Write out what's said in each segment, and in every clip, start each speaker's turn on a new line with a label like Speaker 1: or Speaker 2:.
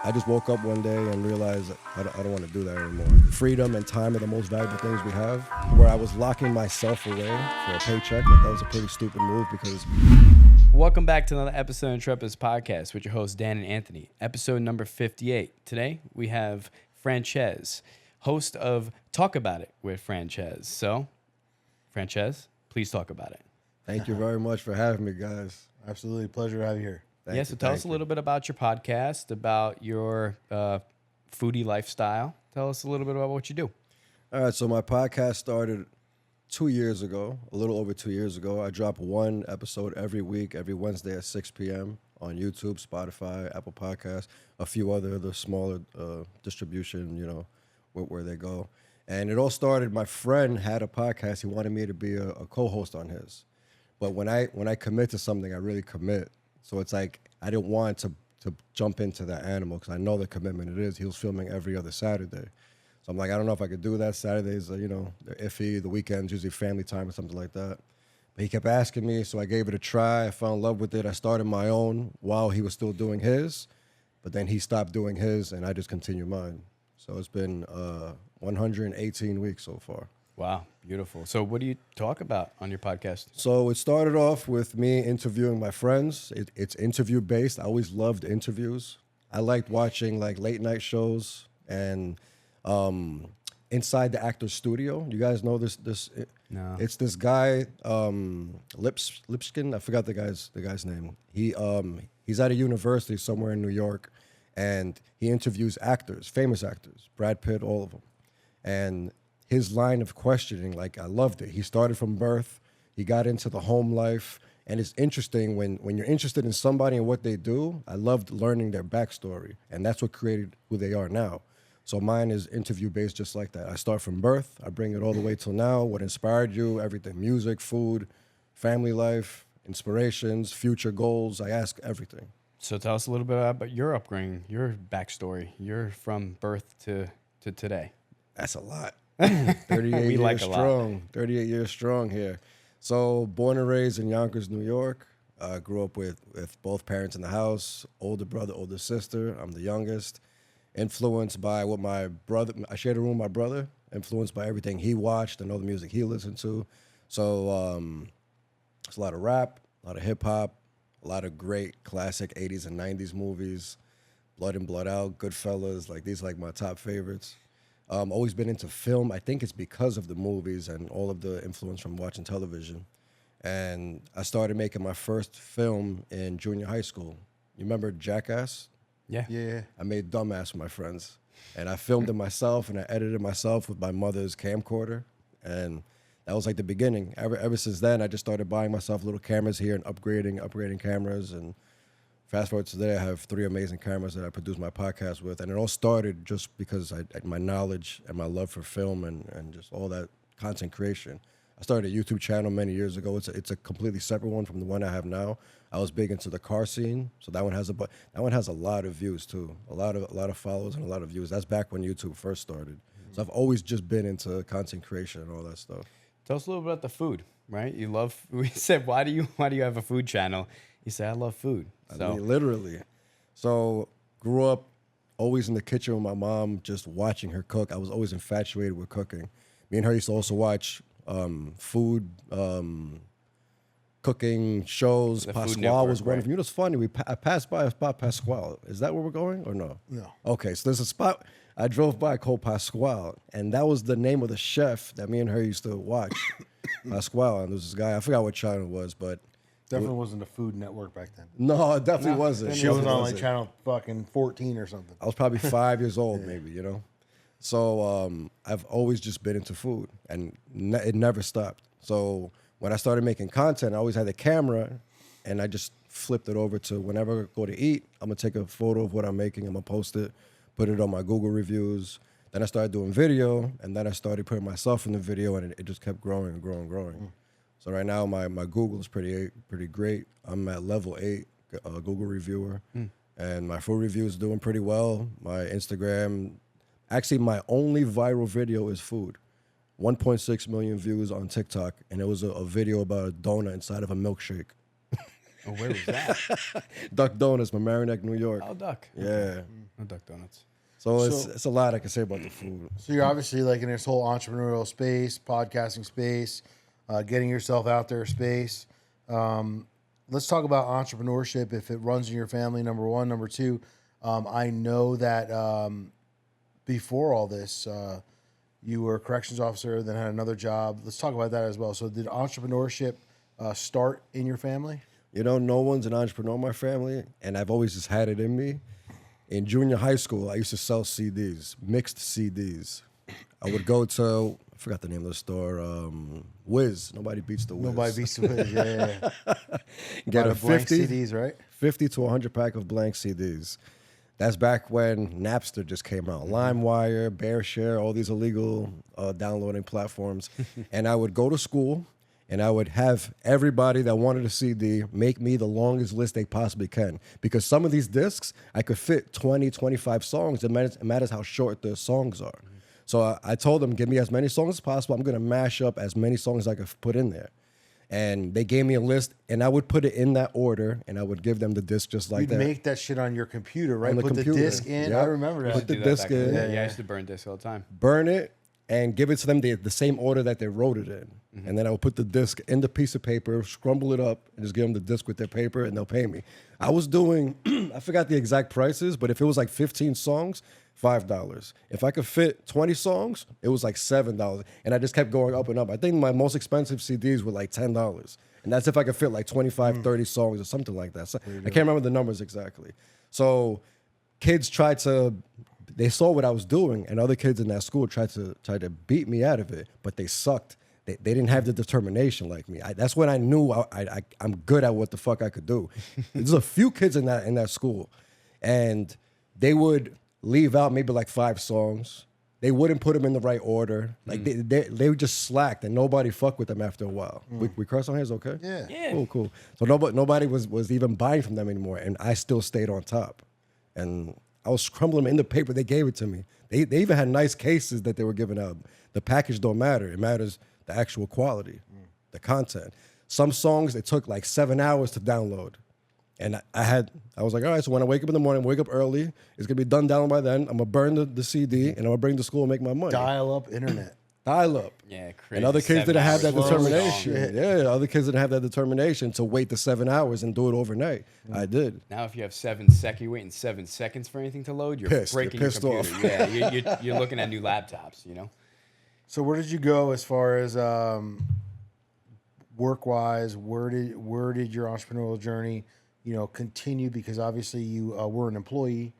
Speaker 1: I just woke up one day and realized I don't want to do that anymore. Freedom and time are the most valuable things we have. Where I was locking myself away for a paycheck, but that was a pretty stupid move because...
Speaker 2: Welcome back to another episode of Intrepidus podcast with your hosts, Dan and Anthony. Episode number 58. Today, we have Franchez, host of Talk About It with Franchez. So, Franchez, please talk about it.
Speaker 1: Thank you very much for having me, guys.
Speaker 3: Absolutely. Pleasure to have you here.
Speaker 2: So tell us a little bit about your podcast, about your foodie lifestyle. Tell us a little bit about what you do.
Speaker 1: All right, so my podcast started 2 years ago, a little over 2 years ago. I drop one episode every week, every Wednesday at 6 p.m. on YouTube, Spotify, Apple Podcasts, a few other the smaller distribution, where they go. And it all started, my friend had a podcast. He wanted me to be a co-host on his. But when I commit to something, I really commit. So it's like I didn't want to jump into that animal because I know the commitment it is. He was filming every other Saturday. So I'm like, I don't know if I could do that. Saturdays, they're iffy. The weekends, usually family time or something like that. But he kept asking me, so I gave it a try. I fell in love with it. I started my own while he was still doing his. But then he stopped doing his, and I just continued mine. So it's been 118 weeks so far.
Speaker 2: Wow, beautiful. So what do you talk about on your podcast?
Speaker 1: So it started off with me interviewing my friends. It's interview-based. I always loved interviews. I liked watching like late night shows and Inside the Actor's Studio. You guys know this?
Speaker 2: No.
Speaker 1: It's this guy, Lipskin. I forgot the guy's name. He's at a university somewhere in New York, and he interviews actors, famous actors, Brad Pitt, all of them. And his line of questioning, like, I loved it. He started from birth. He got into the home life. And it's interesting when you're interested in somebody and what they do. I loved learning their backstory. And that's what created who they are now. So mine is interview-based just like that. I start from birth. I bring it all the way till now. What inspired you, everything. Music, food, family life, inspirations, future goals. I ask everything.
Speaker 2: So tell us a little bit about your upbringing, your backstory. You're from birth to today.
Speaker 1: That's a lot. 38
Speaker 2: We like
Speaker 1: years
Speaker 2: a
Speaker 1: strong.
Speaker 2: lot.
Speaker 1: 38 years strong here. So born and raised in Yonkers, New York. Grew up with both parents in the house, older brother, older sister. I'm the youngest. Influenced by what my brother, I shared a room with my brother, influenced by everything he watched and all the music he listened to. So it's a lot of rap, a lot of hip hop, a lot of great classic 80s and 90s movies, Blood in, Blood Out, Goodfellas, like these are like my top favorites. Always been into film. I think it's because of the movies and all of the influence from watching television. And I started making my first film in junior high school. You remember Jackass?
Speaker 2: Yeah.
Speaker 1: I made Dumbass with my friends. And I filmed it myself and I edited it myself with my mother's camcorder. And that was like the beginning. Ever since then, I just started buying myself little cameras here and upgrading cameras. And fast forward to today, I have 3 amazing cameras that I produce my podcast with. And it all started just because my knowledge and my love for film and just all that content creation. I started a YouTube channel many years ago. It's a completely separate one from the one I have now. I was big into the car scene, so that one has a lot of views too. A lot of followers and a lot of views. That's back when YouTube first started. Mm-hmm. So I've always just been into content creation and all that stuff.
Speaker 2: Tell us a little bit about the food, right? We said, why do you have a food channel? You said, I love food. So.
Speaker 1: I mean, literally. So grew up always in the kitchen with my mom, just watching her cook. I was always infatuated with cooking. Me and her used to also watch food cooking shows.
Speaker 2: The
Speaker 1: Pasquale was one
Speaker 2: right.
Speaker 1: of them. You know, it's funny. I passed by a spot, Pasquale. Is that where we're going or no?
Speaker 3: No.
Speaker 1: Okay, so there's a spot I drove by called Pasquale, and that was the name of the chef that me and her used to watch. Pasquale, and there was this guy. I forgot what channel it was, but
Speaker 3: Definitely wasn't a Food Network back then.
Speaker 1: no, it definitely wasn't.
Speaker 3: She was on like
Speaker 1: Wasn't.
Speaker 3: channel fucking 14 or something.
Speaker 1: I was probably 5 years old, maybe, So I've always just been into food, and it never stopped. So when I started making content, I always had the camera, and I just flipped it over to whenever I go to eat, I'm going to take a photo of what I'm making. I'm going to post it, put it on my Google reviews. Then I started doing video, and then I started putting myself in the video, and it just kept growing and growing and growing. So right now, my Google is pretty great. I'm at level 8 Google reviewer, and my food review is doing pretty well. My Instagram, actually, my only viral video is food. 1.6 million views on TikTok, and it was a video about a donut inside of a milkshake.
Speaker 2: Oh, where was that?
Speaker 1: Duck Donuts, Mamaroneck, New York.
Speaker 2: Oh, Duck.
Speaker 1: Yeah.
Speaker 2: No Duck Donuts.
Speaker 1: So
Speaker 3: So-
Speaker 1: it's a lot I can say about the food.
Speaker 3: So you're obviously like in this whole entrepreneurial space, podcasting space, getting yourself out there space. Let's talk about entrepreneurship. If it runs in your family, number one. Number two, I know that before all this, you were a corrections officer, then had another job. Let's talk about that as well. So did entrepreneurship start in your family?
Speaker 1: You know, no one's an entrepreneur in my family, and I've always just had it in me. In junior high school, I used to sell CDs, mixed CDs. I would go to, I forgot the name of the store, Wiz. Nobody beats the Wiz.
Speaker 3: Nobody beats the Wiz. Yeah.
Speaker 1: Get a
Speaker 3: blank
Speaker 1: 50,
Speaker 3: CDs, right?
Speaker 1: 50 to 100 pack of blank CDs. That's back when Napster just came out. LimeWire, BearShare, all these illegal downloading platforms. And I would go to school, and I would have everybody that wanted a CD make me the longest list they possibly can. Because some of these discs, I could fit 20, 25 songs. It matters how short the songs are. So I told them, give me as many songs as possible. I'm going to mash up as many songs as I could put in there. And they gave me a list, and I would put it in that order, and I would give them the disc just like
Speaker 3: You'd
Speaker 1: that.
Speaker 3: make that shit on your computer, right?
Speaker 1: On the
Speaker 3: Put
Speaker 1: computer.
Speaker 3: the disc in.
Speaker 1: Yep.
Speaker 3: I remember that.
Speaker 1: Put the
Speaker 2: Do that
Speaker 1: disc
Speaker 2: back in the
Speaker 1: in.
Speaker 2: day. Yeah, I used to burn discs all the time.
Speaker 1: Burn it, and give it to them the same order that they wrote it in. And then I would put the disc in the piece of paper, scrumble it up, and just give them the disc with their paper, and they'll pay me. I was doing, I forgot the exact prices, but if it was like 15 songs, $5. If I could fit 20 songs, it was like $7. And I just kept going up and up. I think my most expensive CDs were like $10. And that's if I could fit like 25, 30 songs or something like that. So I can't remember the numbers exactly. So kids tried to, they saw what I was doing, and other kids in that school tried to beat me out of it, but they sucked. They didn't have the determination like me. That's when I knew I'm good at what the fuck I could do. There's a few kids in that school, and they would leave out maybe like 5 songs. They wouldn't put them in the right order. Like they just slacked, and nobody fucked with them after a while. We cross our hands, okay?
Speaker 3: Yeah.
Speaker 2: Yeah.
Speaker 1: Cool. So nobody was even buying from them anymore, and I still stayed on top. And I was crumbling them in the paper. They gave it to me. They even had nice cases that they were giving out. The package don't matter. It matters the actual quality, the content. Some songs, it took like 7 hours to download. And I was like, all right, so when I wake up in the morning, wake up early, it's gonna be done down by then. I'm gonna burn the CD, and I'm gonna bring it to school and make my money.
Speaker 3: Dial up internet.
Speaker 1: Dial up.
Speaker 2: Yeah, crazy.
Speaker 1: And other kids
Speaker 2: 7
Speaker 1: didn't have that
Speaker 2: hours.
Speaker 1: determination.
Speaker 3: Shit.
Speaker 1: Yeah, other kids didn't have that determination to wait the 7 hours and do it overnight. I did.
Speaker 2: Now, if you have 7 seconds, you're waiting 7 seconds for anything to load, you're
Speaker 1: Pissed.
Speaker 2: breaking
Speaker 1: You're
Speaker 2: your
Speaker 1: pissed
Speaker 2: computer.
Speaker 1: off.
Speaker 2: Yeah, you're looking at new laptops, you know?
Speaker 3: So where did you go as far as work wise? Where did your entrepreneurial journey, continue? Because obviously you were an employee,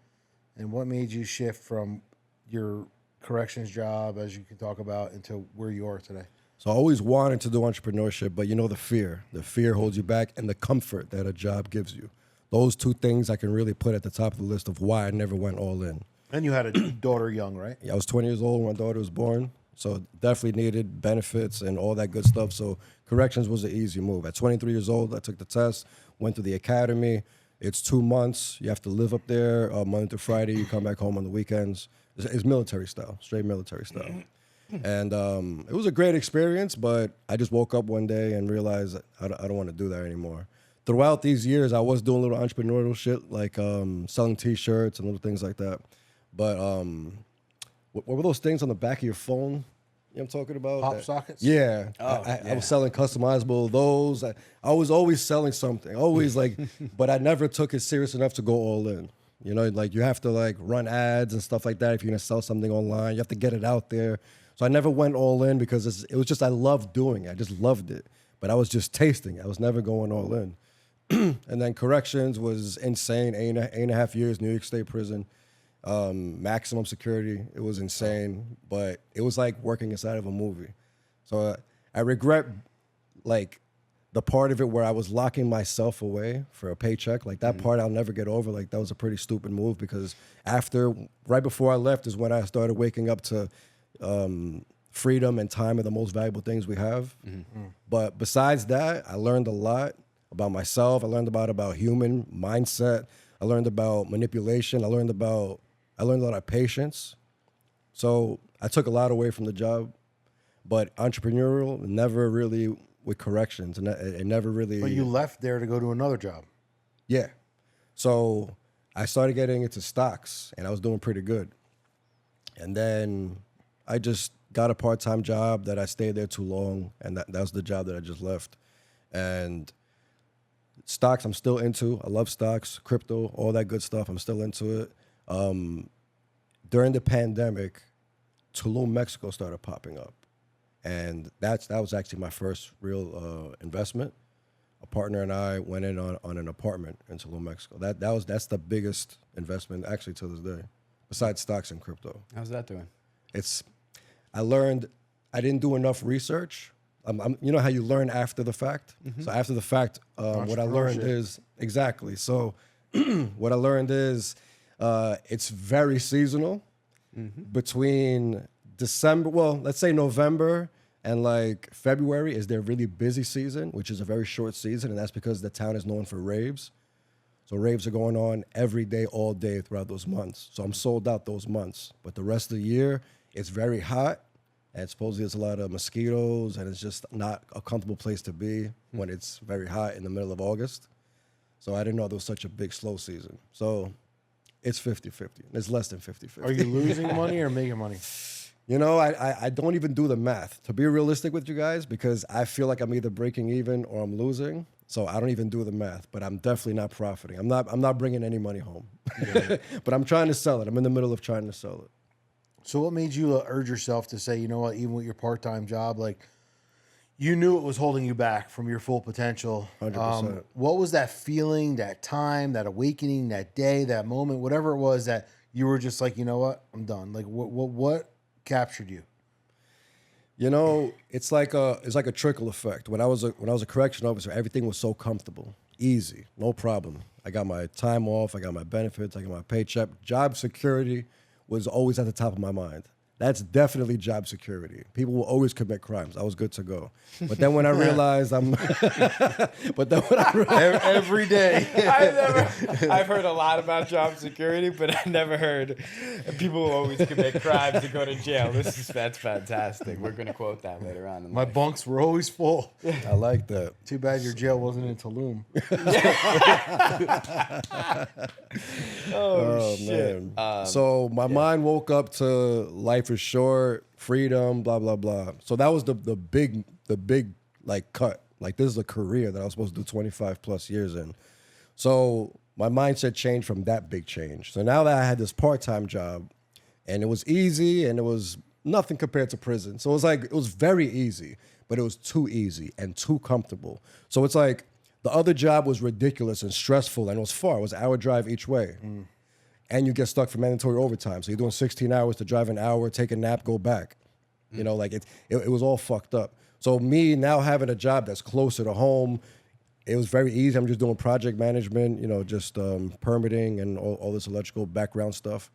Speaker 3: and what made you shift from your corrections job, as you can talk about, into where you are today?
Speaker 1: So I always wanted to do entrepreneurship, but the fear. The fear holds you back, and the comfort that a job gives you. Those two things I can really put at the top of the list of why I never went all in.
Speaker 3: And you had a daughter young, right?
Speaker 1: I was 20 years old when my daughter was born, so definitely needed benefits and all that good stuff. So corrections was an easy move. At 23 years old, I took the test, went to the academy. It's 2 months. You have to live up there Monday through Friday. You come back home on the weekends. It's military style, straight military style. And it was a great experience, but I just woke up one day and realized that I don't want to do that anymore. Throughout these years, I was doing little entrepreneurial shit, like selling T-shirts and little things like that. But what were those things on the back of your phone? You know what I'm talking about?
Speaker 3: Pop sockets?
Speaker 1: Yeah.
Speaker 2: Oh,
Speaker 1: I was selling customizable those. I was always selling something, always but I never took it serious enough to go all in. You have to run ads and stuff like that. If you're going to sell something online, you have to get it out there. So I never went all in because it was just, I loved doing it. I just loved it. But I was just tasting it. I was never going all in. And then corrections was insane. Eight and a half years, New York State prison. Maximum security. It was insane, but it was like working inside of a movie. So I regret the part of it where I was locking myself away for a paycheck. That part I'll never get over. That was a pretty stupid move because right before I left is when I started waking up to freedom and time are the most valuable things we have. But besides that, I learned a lot about myself. I learned about human mindset. I learned about manipulation. I learned a lot of patience. So I took a lot away from the job, but entrepreneurial never really with corrections, and it never really.
Speaker 3: But you left there to go to another job.
Speaker 1: Yeah. So I started getting into stocks, and I was doing pretty good. And then I just got a part-time job that I stayed there too long, and that was the job that I just left. And stocks, I'm still into. I love stocks, crypto, all that good stuff. I'm still into it. During the pandemic, Tulum, Mexico started popping up. And that was actually my first real investment. A partner and I went in on an apartment in Tulum, Mexico. That's the biggest investment actually to this day, besides stocks and crypto.
Speaker 2: How's that doing?
Speaker 1: I learned I didn't do enough research. You know how you learn after the fact? Mm-hmm. So after the fact, what I learned is, exactly. So what I learned is it's very seasonal. Mm-hmm. Between December, well, let's say November and like February is their really busy season, which is a very short season, and that's because the town is known for raves. So raves are going on every day, all day throughout those months. So I'm sold out those months. But the rest of the year, it's very hot, and supposedly there's a lot of mosquitoes, and it's just not a comfortable place to be when it's very hot in the middle of August. So I didn't know there was such a big slow season. So it's 50-50. It's less than 50-50.
Speaker 3: Are you losing money or making money?
Speaker 1: You know, I don't even do the math, to be realistic with you guys, because I feel like I'm either breaking even or I'm losing. So I don't even do the math, but I'm definitely not profiting. I'm not bringing any money home. Yeah. But I'm trying to sell it. I'm in the middle of trying to sell it.
Speaker 3: So what made you urge yourself to say, you know what, even with your part-time job, like you knew it was holding you back from your full potential.
Speaker 1: 100%.
Speaker 3: What was that feeling, that time, that awakening, that day, that moment, whatever it was that you were just like, you know what, I'm done. Like what captured you?
Speaker 1: You know, it's like a trickle effect. When I was a correction officer, everything was so comfortable, easy, no problem. I got my time off, I got my benefits, I got my paycheck. Job security was always at the top of my mind. That's definitely job security. People will always commit crimes. I was good to go. But then when I realized
Speaker 3: Every day.
Speaker 2: I've heard a lot about job security, but I never heard people will always commit crimes and go to jail. That's fantastic. We're going to quote that later on.
Speaker 3: My bunks were always full.
Speaker 1: I like that.
Speaker 3: Too bad your jail wasn't in Tulum.
Speaker 2: Oh shit.
Speaker 1: Man. So my mind woke up to life is short, freedom, blah, blah, blah. So that was the big like cut. Like this is a career that I was supposed to do 25 plus years in. So my mindset changed from that big change. So now that I had this part-time job and it was easy and it was nothing compared to prison. So it was very easy, but it was too easy and too comfortable. So it's like the other job was ridiculous and stressful and it was far. It was an hour drive each way. And you get stuck for mandatory overtime. So you're doing 16 hours to drive an hour, take a nap, go back. You know, like it was all fucked up. So me now having a job that's closer to home, it was very easy. I'm just doing project management, you know, just permitting and all this electrical background stuff.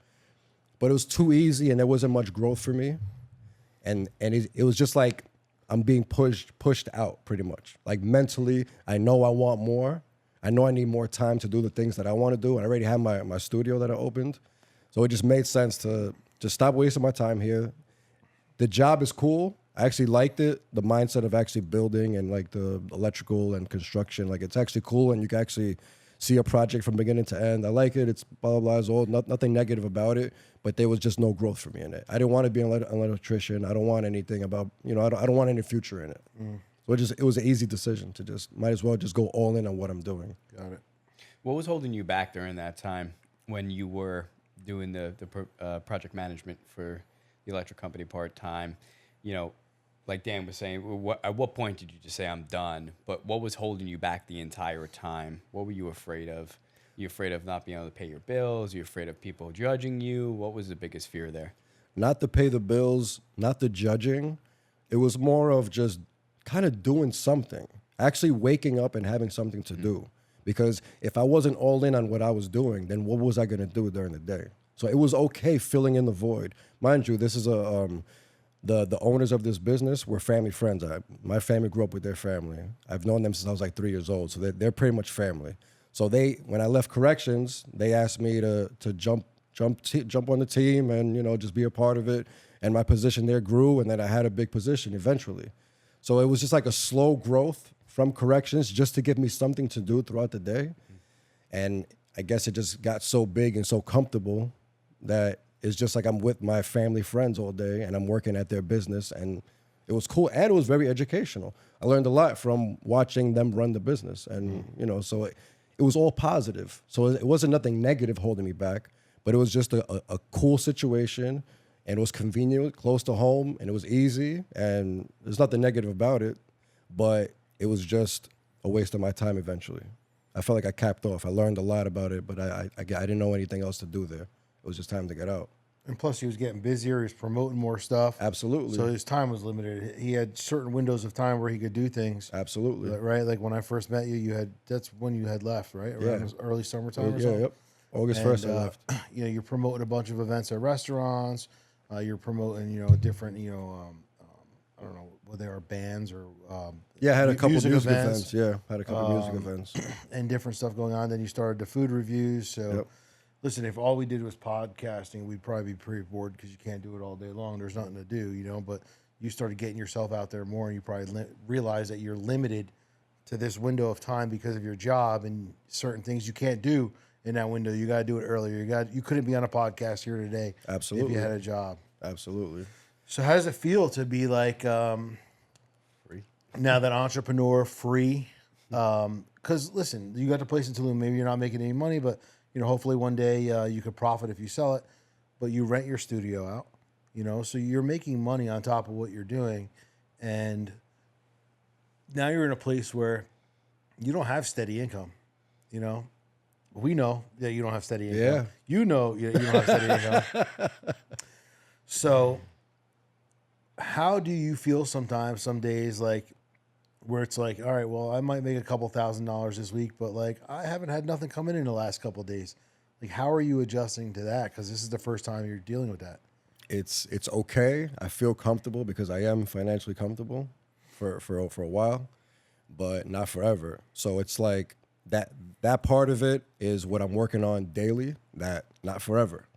Speaker 1: But it was too easy and there wasn't much growth for me. And it was just like I'm being pushed out pretty much. Like mentally, I know I want more. I know I need more time to do the things that I want to do. I already have my studio that I opened. So it just made sense to just stop wasting my time here. The job is cool. I actually liked it. The mindset of actually building and like the electrical and construction, like it's actually cool. And you can actually see a project from beginning to end. I like it. It's blah, blah, blah. It's all, nothing negative about it. But there was just no growth for me in it. I didn't want to be an electrician. I don't want anything about, you know, I don't want any future in it. So it was an easy decision to just, might as well just go all in on what I'm doing.
Speaker 3: Got it.
Speaker 2: What was holding you back during that time when you were doing the project management for the electric company part-time? You know, like Dan was saying, at what point did you just say, I'm done? But what was holding you back the entire time? What were you afraid of? You afraid of not being able to pay your bills? You afraid of people judging you? What was the biggest fear there?
Speaker 1: Not to pay the bills, not the judging. It was more of just kind of doing something, actually waking up and having something to do. Because if I wasn't all in on what I was doing, then what was I going to do during the day? So it was okay filling in the void. Mind you, this is the owners of this business were family friends. My family grew up with their family. I've known them since I was like 3 years old, so they're pretty much family. So when I left corrections, they asked me to jump on the team and, you know, just be a part of it. And my position there grew, and then I had a big position eventually. So it was just like a slow growth from corrections just to give me something to do throughout the day. And I guess it just got so big and so comfortable that it's just like I'm with my family friends all day and I'm working at their business, and it was cool and it was very educational. I learned a lot from watching them run the business, and so it was all positive. So it wasn't nothing negative holding me back, but it was just a cool situation, and it was convenient, close to home, and it was easy, and there's nothing negative about it, but it was just a waste of my time eventually. I felt like I capped off. I learned a lot about it, but I didn't know anything else to do there. It was just time to get out.
Speaker 3: And plus, he was getting busier. He was promoting more stuff.
Speaker 1: Absolutely.
Speaker 3: So his time was limited. He had certain windows of time where he could do things.
Speaker 1: Absolutely.
Speaker 3: Right? Like when I first met you, that's when you had left, right? Around early summertime or something?
Speaker 1: Yep. August 1st, I left.
Speaker 3: You're promoting a bunch of events at restaurants. You're promoting, different, I don't know, whether they are bands or
Speaker 1: I had a couple music
Speaker 3: events.
Speaker 1: Yeah, had a couple music events.
Speaker 3: And different stuff going on. Then you started the food reviews. So, listen, if all we did was podcasting, we'd probably be pretty bored because you can't do it all day long. There's nothing to do, but you started getting yourself out there more, and you probably realize that you're limited to this window of time because of your job, and certain things you can't do in that window. You got to do it earlier. You couldn't be on a podcast here today.
Speaker 1: Absolutely.
Speaker 3: If you had a job.
Speaker 1: Absolutely.
Speaker 3: So how does it feel to be like
Speaker 1: Free.
Speaker 3: Now that entrepreneur free? Because listen, you got the place in Tulum. Maybe you're not making any money, but hopefully one day you could profit if you sell it. But you rent your studio out, so you're making money on top of what you're doing, and now you're in a place where you don't have steady income. We know that you don't have steady income.
Speaker 1: Yeah.
Speaker 3: You know you don't have steady income. So how do you feel sometimes, some days, like where it's like, all right, well, I might make a couple $1,000s this week, but like I haven't had nothing coming in the last couple of days. Like, how are you adjusting to that? Because this is the first time you're dealing with that.
Speaker 1: It's okay. I feel comfortable because I am financially comfortable for a while, but not forever. So it's like that part of it is what I'm working on daily. That not forever.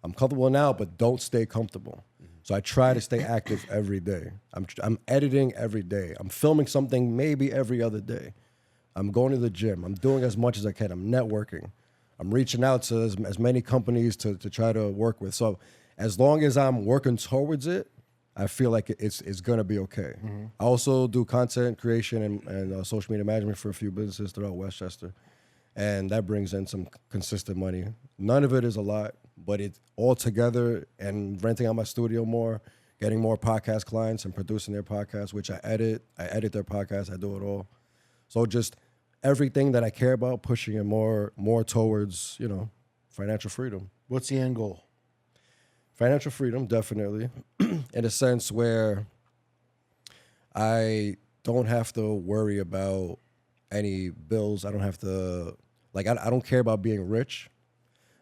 Speaker 1: I'm comfortable now, but don't stay comfortable. So I try to stay active every day. I'm editing every day. I'm filming something maybe every other day. I'm going to the gym. I'm doing as much as I can. I'm networking. I'm reaching out to as many companies to try to work with. So as long as I'm working towards it, I feel like it's going to be okay. Mm-hmm. I also do content creation and social media management for a few businesses throughout Westchester. And that brings in some consistent money. None of it is a lot, but it's all together, and renting out my studio more, getting more podcast clients and producing their podcasts, which I edit their podcasts. I do it all. So just everything that I care about, pushing it more towards, financial freedom.
Speaker 3: What's the end goal?
Speaker 1: Financial freedom, definitely, in a sense where I don't have to worry about any bills. I don't have to, I don't care about being rich.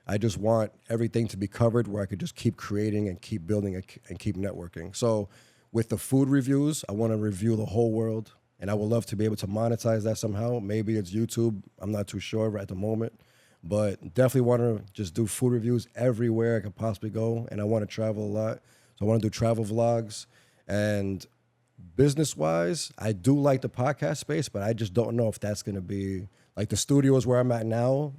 Speaker 1: I just want everything to be covered where I could just keep creating and keep building and keep networking. So with the food reviews, I want to review the whole world, and I would love to be able to monetize that somehow. Maybe it's YouTube. I'm not too sure right at the moment. But definitely want to just do food reviews everywhere I could possibly go. And I want to travel a lot. So I want to do travel vlogs. And business-wise, I do like the podcast space, but I just don't know if that's going to be, like the studio is where I'm at now.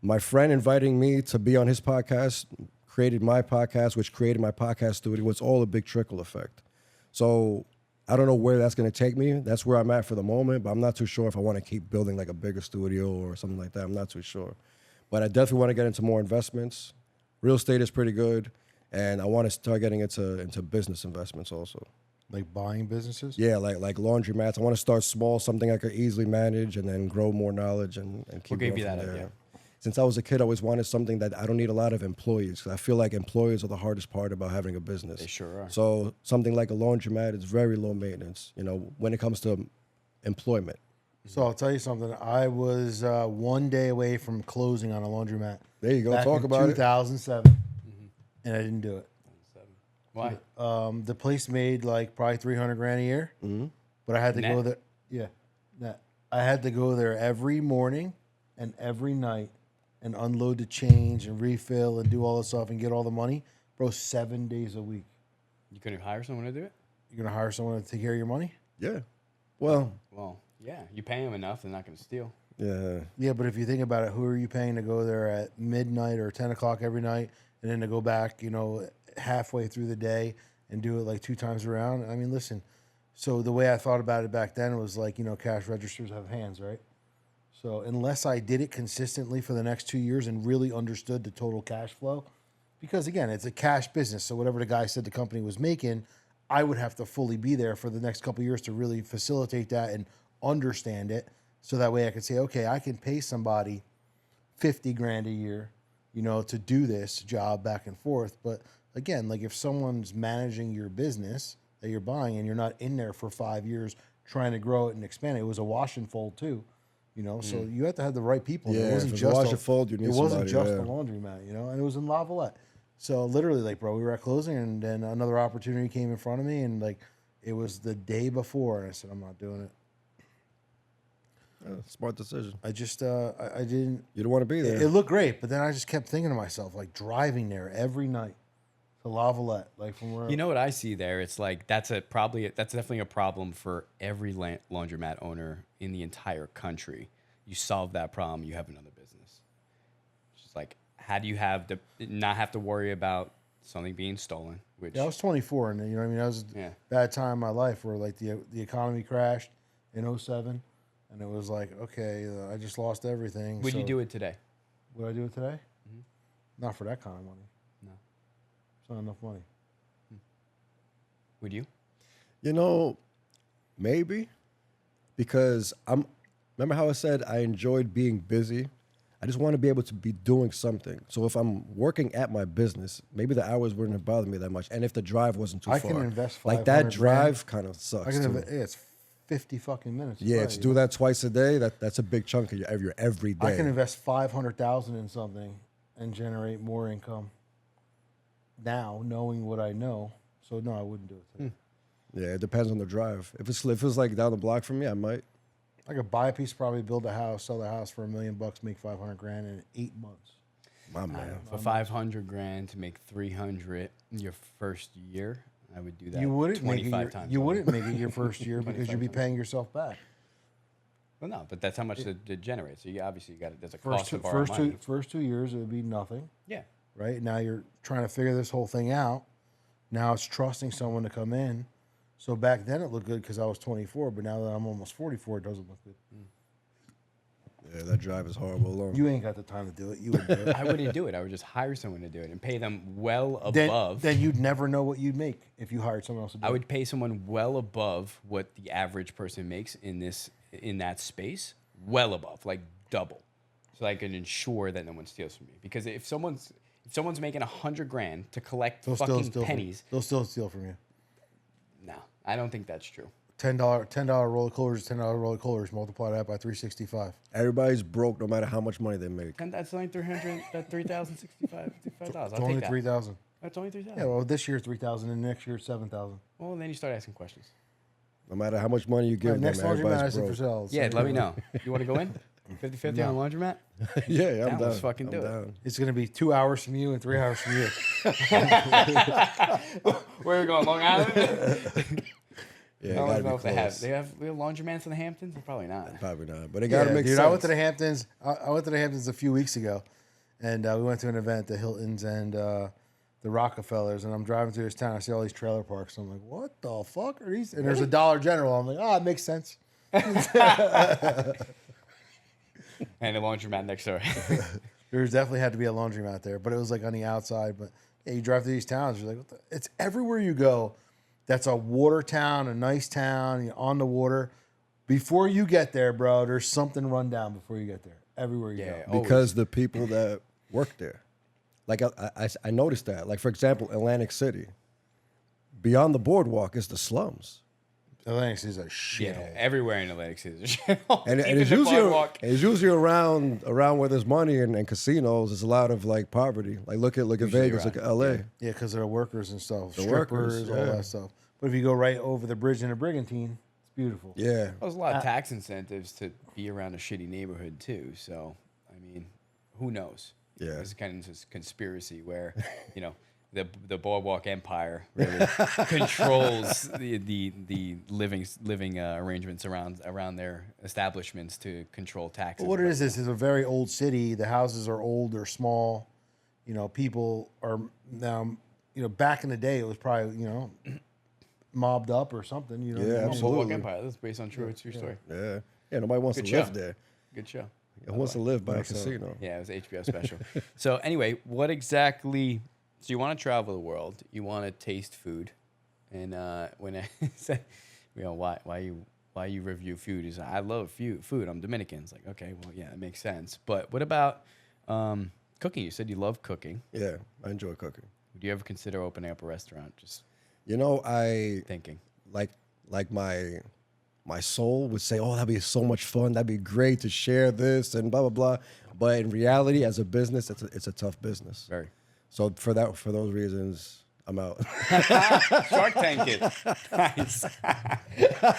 Speaker 1: My friend inviting me to be on his podcast created my podcast, which created my podcast studio. It's all a big trickle effect. So I don't know where that's going to take me. That's where I'm at for the moment, but I'm not too sure if I want to keep building like a bigger studio or something like that. I'm not too sure. But I definitely want to get into more investments. Real estate is pretty good, and I want to start getting into business investments also.
Speaker 3: Like buying businesses?
Speaker 1: Yeah, like laundromats. I want to start small, something I could easily manage, and then grow more knowledge and keep.
Speaker 2: What gave
Speaker 1: going
Speaker 2: you that
Speaker 1: from there.
Speaker 2: idea?
Speaker 1: Since I was a kid, I always wanted something that I don't need a lot of employees, because I feel like employees are the hardest part about having a business.
Speaker 2: They sure are.
Speaker 1: So something like a laundromat is very low maintenance, when it comes to employment.
Speaker 3: So I'll tell you something. I was 1 day away from closing on a laundromat.
Speaker 1: There you go.
Speaker 3: Back
Speaker 1: Talk
Speaker 3: in
Speaker 1: about
Speaker 3: 2007, and I didn't do it.
Speaker 2: Why?
Speaker 3: The place made like probably $300,000 a year, but I had to go there. Yeah, net. I had to go there every morning and every night and unload the change and refill and do all this stuff and get all the money, bro. 7 days a week.
Speaker 2: You couldn't hire someone to do it?
Speaker 3: You're gonna hire someone to take care of your money?
Speaker 1: Yeah. Well,
Speaker 2: Well, yeah, you pay them enough, they're not going to steal.
Speaker 1: yeah.
Speaker 3: Yeah, but if you think about it, who are you paying to go there at midnight or 10 o'clock every night and then to go back, halfway through the day and do it like 2 times around? I mean, listen, so the way I thought about it back then was like, cash registers have hands, right? So unless I did it consistently for the next 2 years and really understood the total cash flow, because again, it's a cash business. So whatever the guy said the company was making, I would have to fully be there for the next couple of years to really facilitate that and understand it. So that way I could say, okay, I can pay somebody 50 grand a year, to do this job back and forth. But again, like if someone's managing your business that you're buying and you're not in there for 5 years trying to grow it and expand it, it was a wash and fold too, so you have to have the right people.
Speaker 1: Yeah,
Speaker 3: It wasn't
Speaker 1: if it's
Speaker 3: just
Speaker 1: wash and fold, you need
Speaker 3: it wasn't
Speaker 1: somebody,
Speaker 3: just
Speaker 1: yeah.
Speaker 3: a laundromat, and it was in Lavalette. So literally, like, bro, we were at closing and then another opportunity came in front of me and like it was the day before and I said, I'm not doing it.
Speaker 1: Yeah, smart decision.
Speaker 3: I just I didn't.
Speaker 1: You don't want to be there.
Speaker 3: It looked great, but then I just kept thinking to myself, like driving there every night to Lavalette, like from where.
Speaker 2: You know what I see there? It's like that's definitely a problem for every laundromat owner in the entire country. You solve that problem, you have another business. It's just like, how do you not have to worry about something being stolen? Which
Speaker 3: Yeah, I was 24, and that was a bad time in my life where like the economy crashed in 2007, and it was like, okay, I just lost everything.
Speaker 2: Would you do it today?
Speaker 3: Would I do it today? Not for that kind of money.
Speaker 2: No.
Speaker 3: It's not enough money.
Speaker 2: Would you?
Speaker 1: Maybe because remember how I said I enjoyed being busy? I just want to be able to be doing something. So if I'm working at my business, maybe the hours wouldn't bother me that much. And if the drive wasn't too
Speaker 3: I
Speaker 1: far.
Speaker 3: can invest
Speaker 1: like that
Speaker 3: 500
Speaker 1: drive kind of sucks.
Speaker 3: I can
Speaker 1: too.
Speaker 3: it's 50 fucking minutes.
Speaker 1: Yeah,
Speaker 3: away,
Speaker 1: to do that twice a day, that's a big chunk of your every day.
Speaker 3: I can invest 500,000 in something and generate more income now, knowing what I know. So no, I wouldn't do it today.
Speaker 1: Yeah, it depends on the drive. If it's like down the block from me, I might.
Speaker 3: I could buy a piece, probably build a house, sell the house for $1 million, make 500 grand in 8 months.
Speaker 1: My man.
Speaker 2: For 500 grand to make 300 your first year, I would do that.
Speaker 3: You wouldn't make it.
Speaker 2: 25 times.
Speaker 3: You wouldn't make it your first year because you'd be paying yourself back.
Speaker 2: Well, no, but that's how much it generates. So obviously you got it. There's a cost of our money.
Speaker 3: First 2 years, it would be nothing.
Speaker 2: Yeah.
Speaker 3: Right now, you're trying to figure this whole thing out. Now it's trusting someone to come in. So back then it looked good because I was 24, but now that I'm almost 44, it doesn't look good.
Speaker 1: Yeah, that drive is horrible long.
Speaker 3: You ain't got the time to do it. You would do it.
Speaker 2: I wouldn't do it. I would just hire someone to do it and pay them well above.
Speaker 3: Then you'd never know what you'd make if you hired someone else to do it.
Speaker 2: I would pay someone well above what the average person makes in that space, well above, like double, so I can ensure that no one steals from me. Because if someone's making 100 grand to collect fucking pennies,
Speaker 3: They'll still steal from you.
Speaker 2: no, I don't think that's true.
Speaker 3: $10 roll of coolers, $10 roll of coolers. Multiply that by 365.
Speaker 1: Everybody's broke no matter how much money they make.
Speaker 2: And that's only $3,065.
Speaker 3: It's
Speaker 2: I'll
Speaker 3: only
Speaker 2: take that.
Speaker 3: 3,000.
Speaker 2: That's only 3,000.
Speaker 3: Yeah, well, this year 3,000 and next year 7,000.
Speaker 2: Well, then you start asking questions.
Speaker 1: No matter how much money you give them,
Speaker 3: Next laundromat
Speaker 1: everybody's
Speaker 3: isn't for
Speaker 1: broke.
Speaker 3: sale.
Speaker 2: Yeah, let me know. You want to go in? 50-50
Speaker 3: No.
Speaker 2: on the laundromat?
Speaker 1: Yeah, I'm
Speaker 2: Now
Speaker 1: down.
Speaker 2: let's fucking do it.
Speaker 1: down.
Speaker 3: It's going to be 2 hours from you and 3 hours from you.
Speaker 2: Where are we going? Long Island?
Speaker 1: Yeah,
Speaker 2: I don't
Speaker 1: gotta
Speaker 2: know
Speaker 1: be
Speaker 2: if they
Speaker 1: close.
Speaker 2: have laundromats in the Hamptons? Probably not.
Speaker 1: Probably not, but it gotta make
Speaker 3: dude,
Speaker 1: sense.
Speaker 3: I went to the Hamptons. I went to the Hamptons a few weeks ago, and we went to an event, the Hiltons and the Rockefellers. And I'm driving through this town. I see all these trailer parks. I'm like, what the fuck are these? And there's a Dollar General. I'm like, it makes sense.
Speaker 2: And a laundromat next door.
Speaker 3: There definitely had to be a laundromat there, but it was like on the outside. But yeah, you drive through these towns, you're like, it's everywhere you go. That's a water town, a nice town, you're on the water. Before you get there, bro, there's something run down before you get there. Everywhere you go.
Speaker 1: Because the people that work there, like I noticed that. Like for example, Atlantic City, beyond the boardwalk is the slums.
Speaker 3: Atlantic City's a shithole.
Speaker 2: Yeah, everywhere in Atlantic City is a shithole.
Speaker 1: And
Speaker 2: Even
Speaker 1: it's
Speaker 2: the
Speaker 1: usually
Speaker 2: boardwalk.
Speaker 1: around where there's money and casinos. There's a lot of like poverty. Like look at Vegas, look at LA.
Speaker 3: Yeah, because there are workers and stuff,
Speaker 1: The
Speaker 3: strippers,
Speaker 1: workers,
Speaker 3: all
Speaker 1: yeah.
Speaker 3: that stuff. But if you go right over the bridge into Brigantine, it's beautiful.
Speaker 1: Yeah,
Speaker 2: There's a lot of tax incentives to be around a shitty neighborhood too. So, I mean, who knows?
Speaker 1: Yeah.
Speaker 2: It's kind of this conspiracy where, the Boardwalk Empire really controls the living arrangements around their establishments to control taxes.
Speaker 3: But what it is a very old city. The houses are old, they're small. You know, people are now. You know, back in the day, it was probably mobbed up or something. You know,
Speaker 1: Yeah,
Speaker 2: Boardwalk
Speaker 1: absolutely.
Speaker 2: Empire. That's based on true story.
Speaker 1: Yeah. Yeah, nobody wants
Speaker 2: Good
Speaker 1: to
Speaker 2: show.
Speaker 1: live there.
Speaker 2: Good show.
Speaker 1: Who wants to live by a casino?
Speaker 2: Yeah, it was an HBO special. So anyway, what exactly? So you want to travel the world, you want to taste food, and when I said, why you review food is I love food. I'm Dominican. It's like, okay, well, yeah, it makes sense. But what about cooking? You said you love cooking.
Speaker 1: Yeah, I enjoy cooking.
Speaker 2: Would you ever consider opening up a restaurant? Just
Speaker 1: I
Speaker 2: thinking.
Speaker 1: like my soul would say, "Oh, that'd be so much fun. That'd be great to share this and blah blah blah." But in reality, as a business, it's a tough business.
Speaker 2: Very.
Speaker 1: So for those reasons, I'm out.
Speaker 2: Shark Tank it. Nice.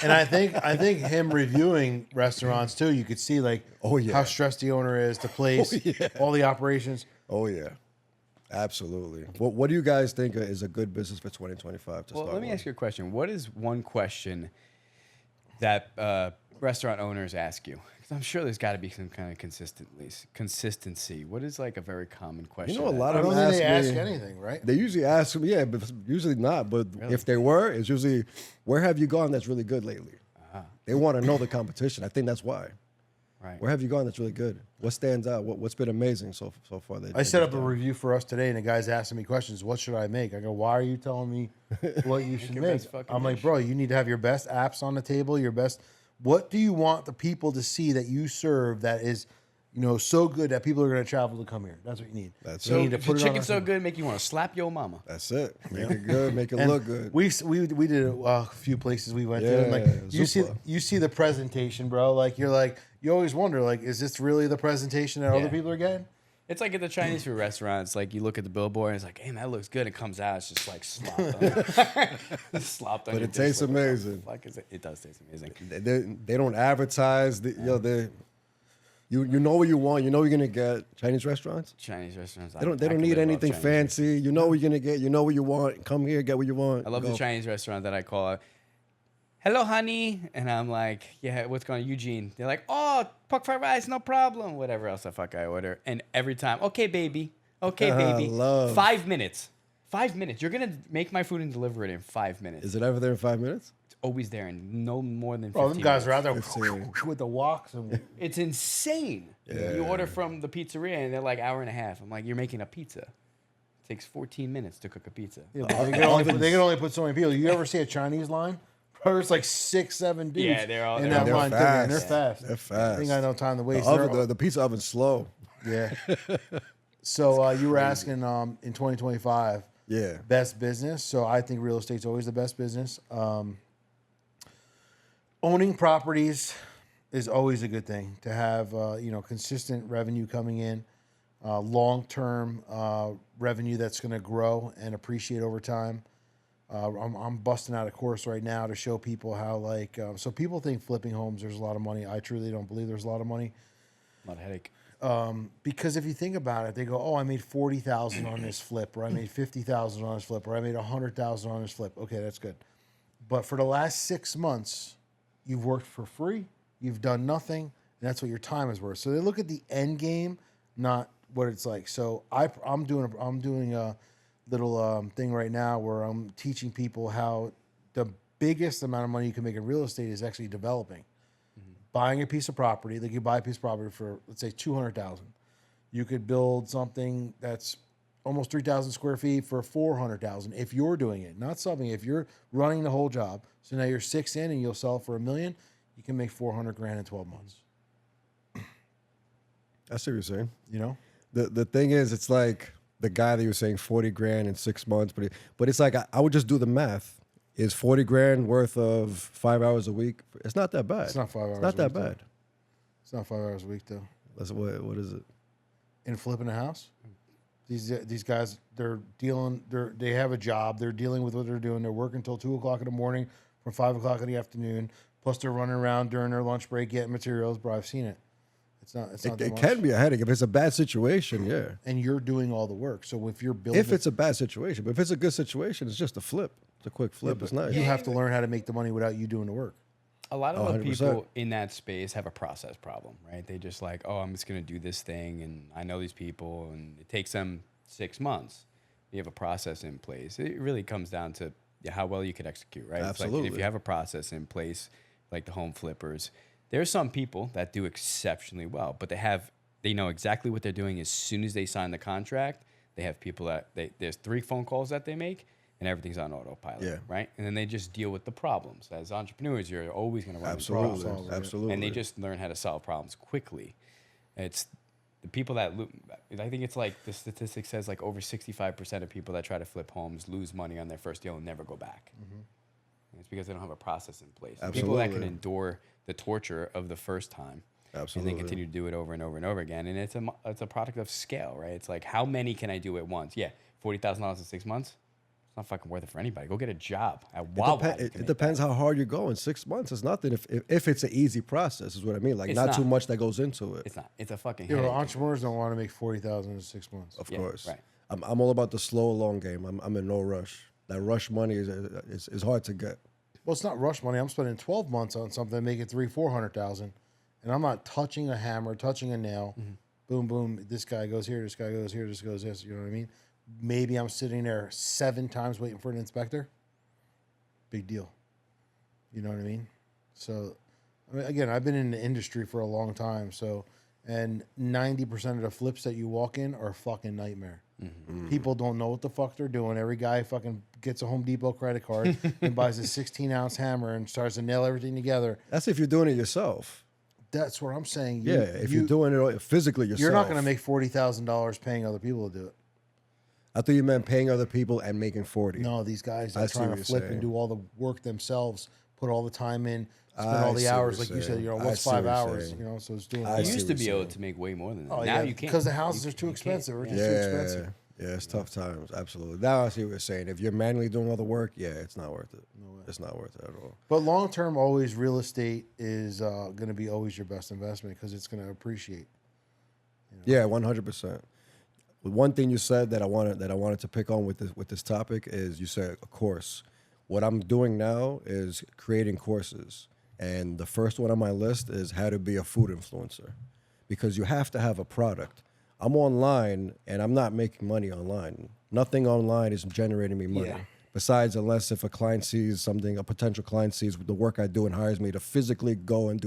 Speaker 3: And I think him reviewing restaurants too, you could see like how stressed the owner is, the place, all the operations.
Speaker 1: Oh yeah, absolutely. What do you guys think is a good business for 2025 to
Speaker 2: Well,
Speaker 1: start?
Speaker 2: let me ask you a question. What is one question that restaurant owners ask you? Because I'm sure there's got to be some kind of consistency. What is like a very common question?
Speaker 1: You know, a lot
Speaker 3: I
Speaker 1: of
Speaker 3: don't
Speaker 1: them
Speaker 3: think they
Speaker 1: ask
Speaker 3: ask
Speaker 1: me.
Speaker 3: anything, right?
Speaker 1: They usually ask me, yeah, but usually not. But if they were, it's usually, where have you gone that's really good lately? They want to know the competition. I think that's why.
Speaker 2: Right.
Speaker 1: Where have you gone that's really good? What stands out? What's been amazing so far?
Speaker 3: I set up a review for us today, and the guy's asking me questions. What should I make? I go, why are you telling me what you should
Speaker 2: your
Speaker 3: make?
Speaker 2: best fucking
Speaker 3: I'm like,
Speaker 2: dish.
Speaker 3: bro, you need to have your best apps on the table, your best. What do you want the people to see that you serve that is, so good that people are going to travel to come here? That's what you need.
Speaker 1: That's
Speaker 3: You
Speaker 1: it.
Speaker 3: need to
Speaker 2: The
Speaker 3: put it on
Speaker 2: chicken's
Speaker 3: our
Speaker 2: so good, make you want to slap your mama.
Speaker 1: That's it. Make it good. Make it
Speaker 3: And
Speaker 1: look good.
Speaker 3: We did a few places we went to. And like
Speaker 1: Yeah,
Speaker 3: you see the presentation, bro. Like you always wonder, like, is this really the presentation that other people are getting?
Speaker 2: It's like at the Chinese food restaurants, like you look at the billboard and it's like, hey, that looks good. It comes out, it's just like slopped on, slopped on
Speaker 1: But
Speaker 2: your
Speaker 1: it tastes
Speaker 2: dish. Like,
Speaker 1: amazing.
Speaker 2: what the fuck is it? It does taste amazing.
Speaker 1: They don't advertise. You know what you want. You know what you're gonna get. Chinese restaurants.
Speaker 2: Chinese restaurants.
Speaker 1: They don't need anything fancy. You know what you're gonna get. You know what you want. Come here, get what you want.
Speaker 2: I love
Speaker 1: Go.
Speaker 2: the Chinese restaurant that I call, hello, honey. And I'm like, yeah, what's going on, Eugene? They're like, oh, pork fried rice, no problem. Whatever else the fuck I order. And every time, okay, baby. Okay, baby.
Speaker 1: Love.
Speaker 2: 5 minutes. 5 minutes. You're going to make my food and deliver it in 5 minutes.
Speaker 1: Is it ever there in 5 minutes?
Speaker 2: It's always there in no more than 15
Speaker 3: Bro, them guys are out there
Speaker 1: 15.
Speaker 3: with the walks. And
Speaker 2: It's insane. You order from the pizzeria and they're like hour and a half. I'm like, you're making a pizza. It takes 14 minutes to cook a pizza.
Speaker 3: they can only put so many people. You ever see a Chinese line? Bro, there's like 6, 7 dudes.
Speaker 2: Yeah, they're all-
Speaker 3: in
Speaker 2: they're
Speaker 3: that line.
Speaker 1: fast.
Speaker 3: They're fast.
Speaker 1: They're fast.
Speaker 3: I think I know time to waste.
Speaker 1: The pizza oven's slow.
Speaker 3: Yeah. So you were asking in 2025,
Speaker 1: Yeah.
Speaker 3: best business. So I think real estate's always the best business. Owning properties is always a good thing to have. Consistent revenue coming in, long-term revenue that's going to grow and appreciate over time. I'm busting out a course right now to show people how, so people think flipping homes, there's a lot of money. I truly don't believe there's a lot of money.
Speaker 2: Not a headache.
Speaker 3: Because if you think about it, they go, oh, I made 40,000 on this flip, or I made 50,000 on this flip, or I made 100,000 on this flip. Okay, that's good. But for the last 6 months, you've worked for free, you've done nothing, and that's what your time is worth. So they look at the end game, not what it's like. So I'm doing a little thing right now where I'm teaching people how the biggest amount of money you can make in real estate is actually developing. Buying a piece of property, like you buy a piece of property for, let's say, $200,000. You could build something that's almost 3,000 square feet for $400,000 if you're doing it, not subbing. If you're running the whole job, so now you're 6 in and you'll sell it for $1 million, you can make $400,000 in 12 months.
Speaker 1: I see what you're saying.
Speaker 3: You know,
Speaker 1: The thing is, it's like the guy that you were saying 40 grand in 6 months, but it's like I would just do the math. Is 40 grand worth of 5 hours a week? It's not that bad.
Speaker 3: It's not 5 hours.
Speaker 1: It's not
Speaker 3: a
Speaker 1: that
Speaker 3: week, though.
Speaker 1: bad.
Speaker 3: It's not 5 hours a week though.
Speaker 1: That's what is it?
Speaker 3: In flipping a house, these guys, they have a job. They're dealing with what they're doing. They're working until 2 o'clock in the morning from 5 o'clock in the afternoon. Plus they're running around during their lunch break getting materials. Bro, I've seen it. It's not that
Speaker 1: It
Speaker 3: much.
Speaker 1: can be a headache if it's a bad situation. Yeah.
Speaker 3: And you're doing all the work. So if you're building,
Speaker 1: If it's a bad situation, but if it's a good situation, it's just a flip. It's a quick flip. It's nice.
Speaker 3: you have to learn how to make the money without you doing the work.
Speaker 2: A lot of the
Speaker 1: 100%.
Speaker 2: people in that space have a process problem, right? They just like, oh, I'm just going to do this thing, and I know these people, and it takes them 6 months. You have a process in place. It really comes down to how well you could execute, right? It's
Speaker 1: Absolutely.
Speaker 2: like if you have a process in place, like the home flippers, there are some people that do exceptionally well, but they know exactly what they're doing as soon as they sign the contract. They have people that there's 3 phone calls that they make, and everything's on autopilot,
Speaker 1: Yeah.
Speaker 2: right? And then they just deal with the problems. As entrepreneurs, you're always going to run into
Speaker 1: Absolutely.
Speaker 2: problems.
Speaker 1: Absolutely.
Speaker 2: And they just learn how to solve problems quickly. It's the people that I think it's like the statistic says like over 65% of people that try to flip homes lose money on their first deal and never go back. And it's because they don't have a process in place. The people that can
Speaker 1: Absolutely.
Speaker 2: endure the torture of the first time
Speaker 1: Absolutely.
Speaker 2: and then continue to do it over and over and over again. And it's a product of scale, right? It's like, how many can I do at once? Yeah, $40,000 in 6 months. It's not fucking worth it for anybody. Go get a job at Wawa.
Speaker 1: It depends how hard you're going. 6 months is nothing if it's an easy process, is what I mean. Like,
Speaker 2: It's
Speaker 1: not
Speaker 2: not.
Speaker 1: too much that goes into it.
Speaker 2: It's not. It's a fucking
Speaker 3: You know,
Speaker 2: headache.
Speaker 3: entrepreneurs don't want to make 40,000 in 6 months.
Speaker 1: Of
Speaker 2: Yeah,
Speaker 1: course.
Speaker 2: right.
Speaker 1: I'm all about the slow, long game. I'm in no rush. That rush money is hard to get.
Speaker 3: Well, it's not rush money. I'm spending 12 months on something, make it 300,000-400,000, and I'm not touching a hammer, touching a nail. Boom, boom. This guy goes here. This guy goes here. This goes this. You know what I mean? Maybe I'm sitting there 7 times waiting for an inspector. Big deal. You know what I mean? So, I mean, again, I've been in the industry for a long time. So, and 90% of the flips that you walk in are a fucking nightmare. People don't know what the fuck they're doing. Every guy fucking gets a Home Depot credit card and buys a 16-ounce hammer and starts to nail everything together.
Speaker 1: That's if you're doing it yourself.
Speaker 3: That's what I'm saying.
Speaker 1: Yeah, if you're doing it physically yourself.
Speaker 3: you're not going to make $40,000 paying other people to do it.
Speaker 1: I thought you meant paying other people and making 40.
Speaker 3: No, these guys
Speaker 1: I
Speaker 3: are
Speaker 1: see
Speaker 3: trying
Speaker 1: what
Speaker 3: to
Speaker 1: you're
Speaker 3: flip
Speaker 1: saying.
Speaker 3: and do all the work themselves, put all the time in, spend
Speaker 1: I
Speaker 3: all the
Speaker 1: see what
Speaker 3: hours,
Speaker 1: you're
Speaker 3: like you said.
Speaker 1: saying.
Speaker 3: You know,
Speaker 1: I
Speaker 3: what's
Speaker 1: see
Speaker 3: 5
Speaker 1: what you're
Speaker 3: hours?
Speaker 1: saying.
Speaker 3: You know, so it's doing.
Speaker 1: I
Speaker 2: You
Speaker 1: see
Speaker 2: used to
Speaker 1: what
Speaker 2: be
Speaker 1: you're
Speaker 2: able
Speaker 1: saying.
Speaker 2: to make way more than that.
Speaker 3: Oh,
Speaker 2: Now
Speaker 3: yeah,
Speaker 2: you can't.
Speaker 3: because the houses are too
Speaker 2: You can't.
Speaker 3: expensive. Or just too
Speaker 1: Yeah,
Speaker 3: expensive.
Speaker 1: yeah, it's tough times. Absolutely. Now I see what you're saying. If you're manually doing all the work, yeah, it's not worth it. It's not worth it at all.
Speaker 3: But long term, always real estate is going to be always your best investment because it's going to appreciate.
Speaker 1: Yeah, 100%. One thing you said that I wanted to pick on with this topic is you said a course. What I'm doing now is creating courses, and the first one on my list is how to be a food influencer, because you have to have a product. I'm online and I'm not making money online. Nothing online is generating me money.
Speaker 3: Yeah.
Speaker 1: Besides, unless if a client sees something, a potential client sees the work I do and hires me to physically go and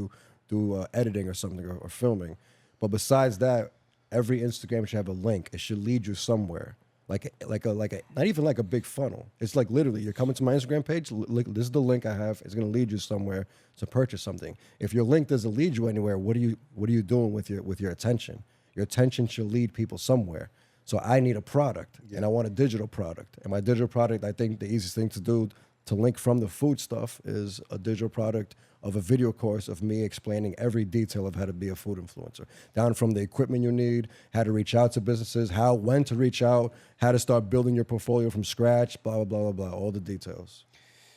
Speaker 1: do editing or something or filming. But besides that, every Instagram should have a link. It should lead you somewhere. Like a not even like a big funnel. It's like literally you're coming to my Instagram page. This is the link I have. It's gonna lead you somewhere to purchase something. If your link doesn't lead you anywhere, what are you doing with your attention? Your attention should lead people somewhere. So I need a product, and I want a digital product. And my digital product, I think the easiest thing to do to link from the food stuff is a digital product of a video course of me explaining every detail of how to be a food influencer, down from the equipment you need, how to reach out to businesses, when to reach out, how to start building your portfolio from scratch, blah, blah, blah, blah, blah, all the details.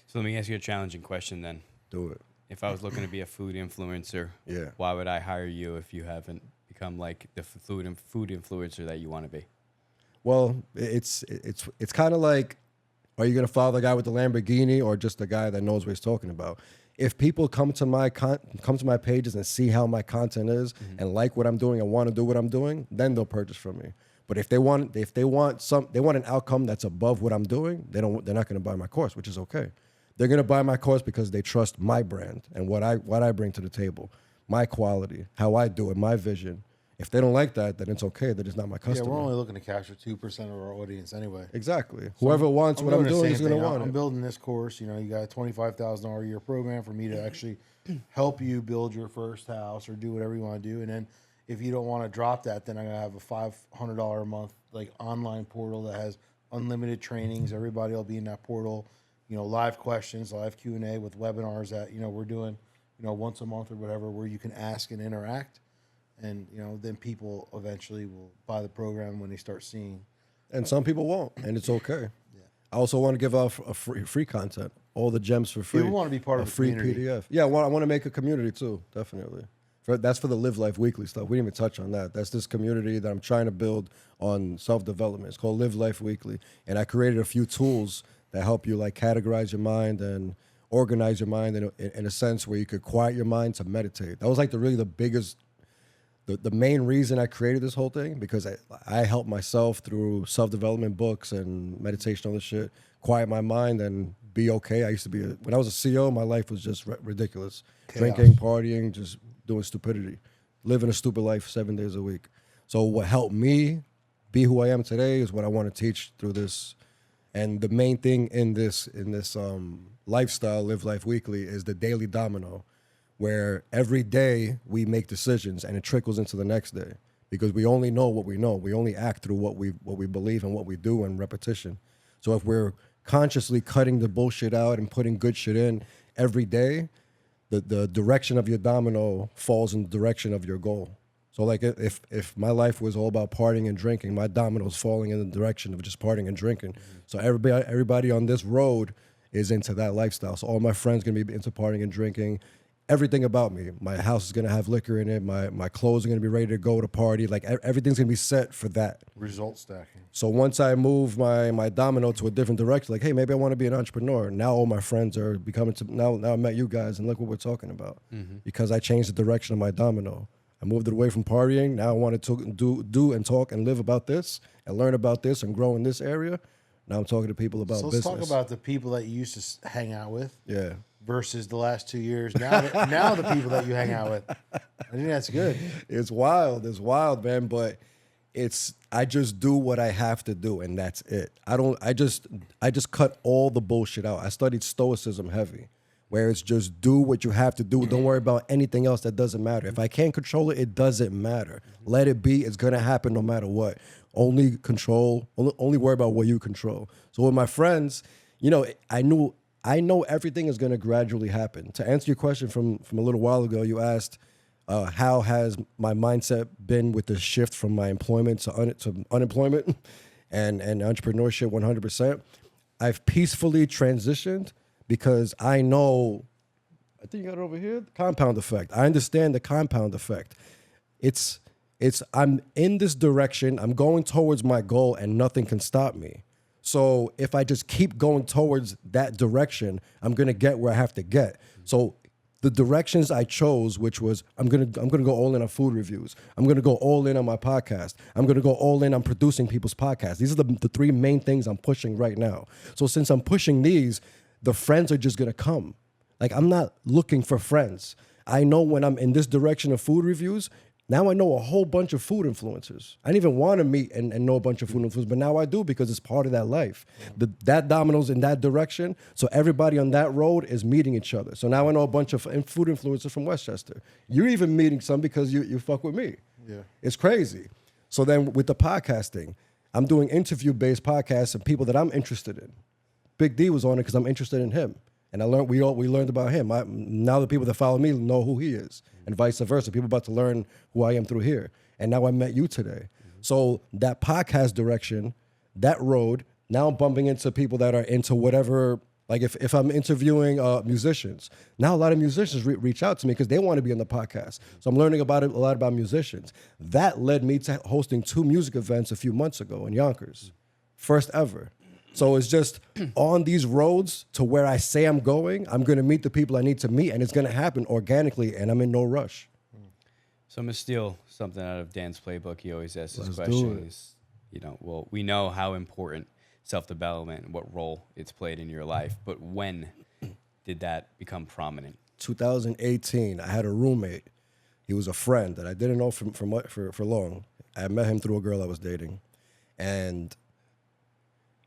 Speaker 2: So let me ask you a challenging question then.
Speaker 1: Do it.
Speaker 2: If I was looking to be a food influencer,
Speaker 1: Yeah.
Speaker 2: why would I hire you if you haven't become like the food influencer that you want to be?
Speaker 1: Well, it's kind of like, are you going to follow the guy with the Lamborghini or just the guy that knows what he's talking about? If people come to my pages and see how my content is and like what I'm doing and want to do what I'm doing, then they'll purchase from me. But if they want an outcome that's above what I'm doing, they're not going to buy my course, which is okay. They're going to buy my course because they trust my brand and what I bring to the table, my quality, how I do it, my vision. If they don't like that, then it's okay. That it's not my
Speaker 3: Yeah,
Speaker 1: customer.
Speaker 3: we're only looking to capture 2% of our audience anyway.
Speaker 1: Exactly. Whoever wants what I'm
Speaker 3: the
Speaker 1: doing
Speaker 3: same
Speaker 1: is going to
Speaker 3: thing.
Speaker 1: want
Speaker 3: I'm
Speaker 1: it.
Speaker 3: building this course. You know, you got a $25,000 a year program for me to actually help you build your first house or do whatever you want to do. And then if you don't want to drop that, then I'm gonna have a $500 a month like online portal that has unlimited trainings. Everybody will be in that portal. You know, live questions, live Q&A with webinars that we're doing once a month or whatever, where you can ask and interact. And then people eventually will buy the program when they start seeing.
Speaker 1: And some people won't, and it's okay. I also want to give out a free content, all the gems for free.
Speaker 3: People want to be part of
Speaker 1: a
Speaker 3: the
Speaker 1: free
Speaker 3: community.
Speaker 1: PDF. Yeah, I want to make a community too, definitely. That's for the Live Life Weekly stuff. We didn't even touch on that. That's this community that I'm trying to build on self-development. It's called Live Life Weekly. And I created a few tools that help you like categorize your mind and organize your mind in a sense where you could quiet your mind to meditate. That was like the biggest, the main reason I created this whole thing, because I helped myself through self-development books and meditation, all this shit, quiet my mind and be okay. I used to be, when I was a CEO, my life was just ridiculous.
Speaker 3: Chaos.
Speaker 1: Drinking, partying, just doing stupidity, living a stupid life 7 days a week. So what helped me be who I am today is what I want to teach through this. And the main thing in this lifestyle, Live Life Weekly, is the daily domino, where every day we make decisions and it trickles into the next day, because we only know what we know. We only act through what we believe and what we do in repetition. So if we're consciously cutting the bullshit out and putting good shit in every day, the direction of your domino falls in the direction of your goal. So like if my life was all about partying and drinking, my domino's falling in the direction of just partying and drinking. Mm-hmm. So everybody on this road is into that lifestyle. So all my friends gonna be into partying and drinking. Everything about me, my house is gonna have liquor in it. My clothes are gonna be ready to go to party. Like everything's gonna be set for that.
Speaker 3: Result stacking.
Speaker 1: So once I move my domino to a different direction, like, hey, maybe I want to be an entrepreneur. Now all my friends are becoming now I met you guys and look what we're talking about. Mm-hmm. Because I changed the direction of my domino. I moved it away from partying. Now I want to do and talk and live about this and learn about this and grow in this area. Now I'm talking to people about
Speaker 3: so
Speaker 1: business.
Speaker 3: Let's talk about the people that you used to hang out with.
Speaker 1: Yeah.
Speaker 3: Versus the last 2 years. Now the people that you hang out with. I think that's good.
Speaker 1: It's wild, man. But I just do what I have to do, and that's it. I just cut all the bullshit out. I studied Stoicism heavy, where it's just do what you have to do. Don't worry about anything else that doesn't matter. If I can't control it, it doesn't matter. Let it be. It's gonna happen no matter what. Only worry about what you control. So with my friends, I know everything is gonna gradually happen. To answer your question from a little while ago, you asked, how has my mindset been with the shift from my employment to unemployment and entrepreneurship 100%? I've peacefully transitioned because I know, I think you got it over here, the compound effect. I understand the compound effect. I'm in this direction, I'm going towards my goal, and nothing can stop me. So if I just keep going towards that direction, I'm gonna get where I have to get. So the directions I chose, which was I'm gonna go all in on food reviews. I'm gonna go all in on my podcast. I'm gonna go all in on producing people's podcasts. These are the three main things I'm pushing right now. So since I'm pushing these, the friends are just gonna come. Like, I'm not looking for friends. I know when I'm in this direction of food reviews, now I know a whole bunch of food influencers. I didn't even want to meet and know a bunch of food influencers, but now I do because it's part of that life. That dominoes in that direction, so everybody on that road is meeting each other. So now I know a bunch of food influencers from Westchester. You're even meeting some because you fuck with me. Yeah, it's crazy. So then with the podcasting, I'm doing interview-based podcasts of people that I'm interested in. Big D was on it because I'm interested in him. And we learned about him. Now the people that follow me know who he is, and vice versa. People about to learn who I am through here. And now I met you today. Mm-hmm. So that podcast direction, that road, now I'm bumping into people that are into whatever. Like if I'm interviewing musicians, now a lot of musicians reach out to me because they want to be on the podcast. So I'm learning a lot about musicians. That led me to hosting 2 music events a few months ago in Yonkers, first ever. So it's just on these roads to where I say I'm going, I'm going to meet the people I need to meet, and it's going to happen organically, and I'm in no rush.
Speaker 2: So I'm going to steal something out of Dan's playbook. He always asks this question. We know how important self-development and what role it's played in your life, but when did that become prominent?
Speaker 1: 2018, I had a roommate. He was a friend that I didn't know for long. I met him through a girl I was dating, and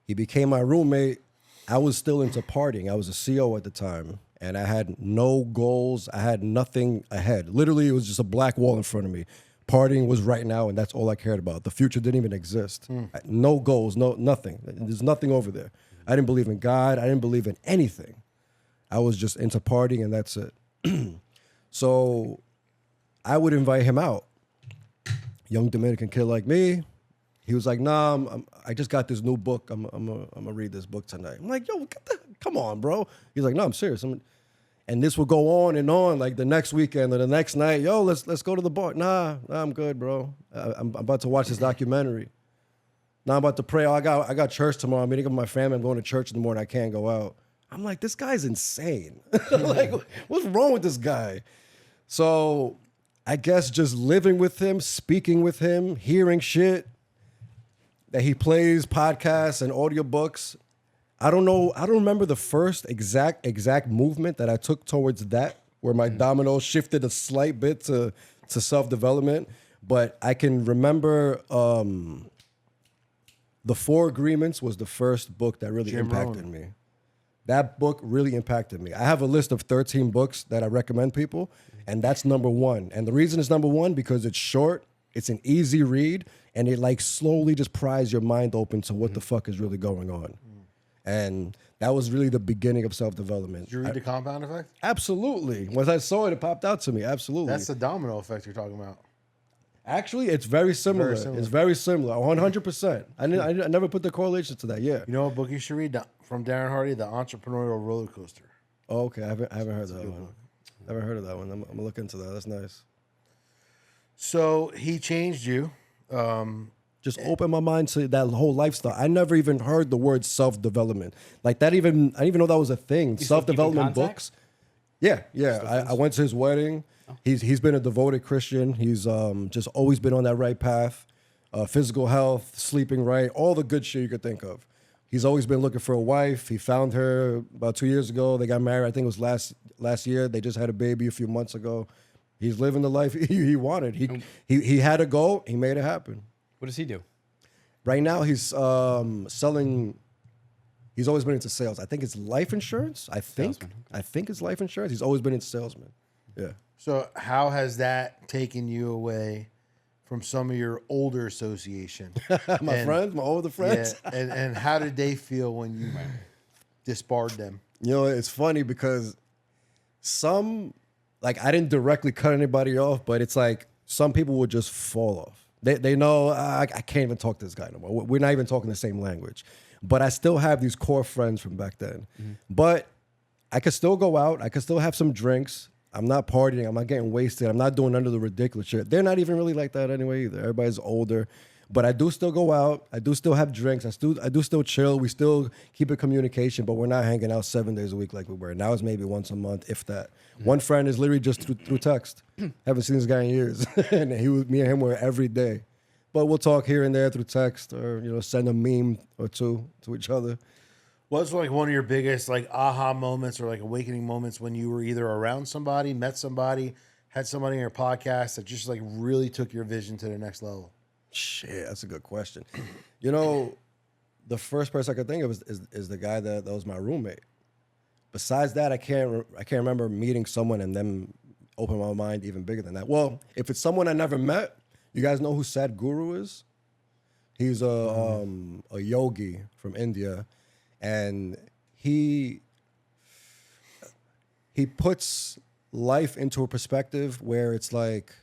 Speaker 1: he became my roommate. I was still into partying. I was a CO at the time, and I had no goals. I had nothing ahead. Literally, it was just a black wall in front of me. Partying was right now, and that's all I cared about. The future didn't even exist. No goals, nothing. There's nothing over there. I didn't believe in God. I didn't believe in anything. I was just into partying, and that's it. So I would invite him out. Young Dominican kid like me. He was like, nah, I just got this new book. I'm gonna read this book tonight. I'm like, yo, come on, bro. He's like, no, I'm serious. And this will go on and on, like the next weekend or the next night. Yo, let's go to the bar. Nah, I'm good, bro. I'm about to watch this documentary. Now I'm about to pray. Oh, I got church tomorrow. I'm meeting up with my family. I'm going to church in the morning. I can't go out. I'm like, this guy's insane. Like, what's wrong with this guy? So I guess just living with him, speaking with him, hearing shit that he plays, podcasts and audiobooks. I don't know. I don't remember the first exact movement that I took towards that, where my domino shifted a slight bit to self-development. But I can remember The Four Agreements was the first book that really impacted me. That book really impacted me. I have a list of 13 books that I recommend people, and that's number one. And the reason it's number one, because it's short, it's an easy read, and it like slowly just pries your mind open to what the fuck is really going on. And that was really the beginning of self-development.
Speaker 3: Did you read The Compound Effect?
Speaker 1: Absolutely. Once I saw it, it popped out to me. Absolutely.
Speaker 3: That's the domino effect you're talking about.
Speaker 1: Actually, it's very similar. It's very similar. 100%. I never put the correlation to that. Yeah.
Speaker 3: You know what book you should read? From Darren Hardy, The Entrepreneurial Roller Coaster.
Speaker 1: Oh, okay. I haven't heard that one. Never heard of that one. I'm gonna look into that. That's nice.
Speaker 3: So he changed you.
Speaker 1: Just opened my mind to that whole lifestyle. I never even heard the word self-development. Like that even, I didn't even know that was a thing. Self-development books. Yeah. I went to his wedding. He's been a devoted Christian. He's just always been on that right path. Physical health, sleeping right, all the good shit you could think of. He's always been looking for a wife. He found her about 2 years ago. They got married. I think it was last year. They just had a baby a few months ago. He's living the life he wanted. He had a goal. He made it happen.
Speaker 2: What does he do?
Speaker 1: Right now, he's selling. He's always been into sales. I think it's life insurance. I think it's life insurance. He's always been into salesman. Yeah.
Speaker 3: So how has that taken you away from some of your older association?
Speaker 1: My older friends.
Speaker 3: Yeah, and how did they feel when you disbarred them?
Speaker 1: You know, it's funny because like I didn't directly cut anybody off, but it's like some people would just fall off. They know I can't even talk to this guy no more. We're not even talking the same language. But I still have these core friends from back then. Mm-hmm. But I could still go out. I could still have some drinks. I'm not partying. I'm not getting wasted. I'm not doing none of the ridiculous shit. They're not even really like that anyway either. Everybody's older. But I do still go out. I do still have drinks. I do still chill. We still keep a communication, but we're not hanging out 7 days a week like we were. Now it's maybe once a month, if that. Mm-hmm. One friend is literally just through text. Haven't seen this guy in years. And me and him were every day. But we'll talk here and there through text, or send a meme or two to each other.
Speaker 3: What's like one of your biggest like aha moments or like awakening moments when you were either around somebody, met somebody, had somebody in your podcast that just like really took your vision to the next level?
Speaker 1: Shit, that's a good question. The first person I could think of is the guy that was my roommate. Besides that, I can't remember meeting someone and them open my mind even bigger than that. Well, if it's someone I never met, you guys know who Sadhguru is? He's a yogi from India, and he puts life into a perspective where it's like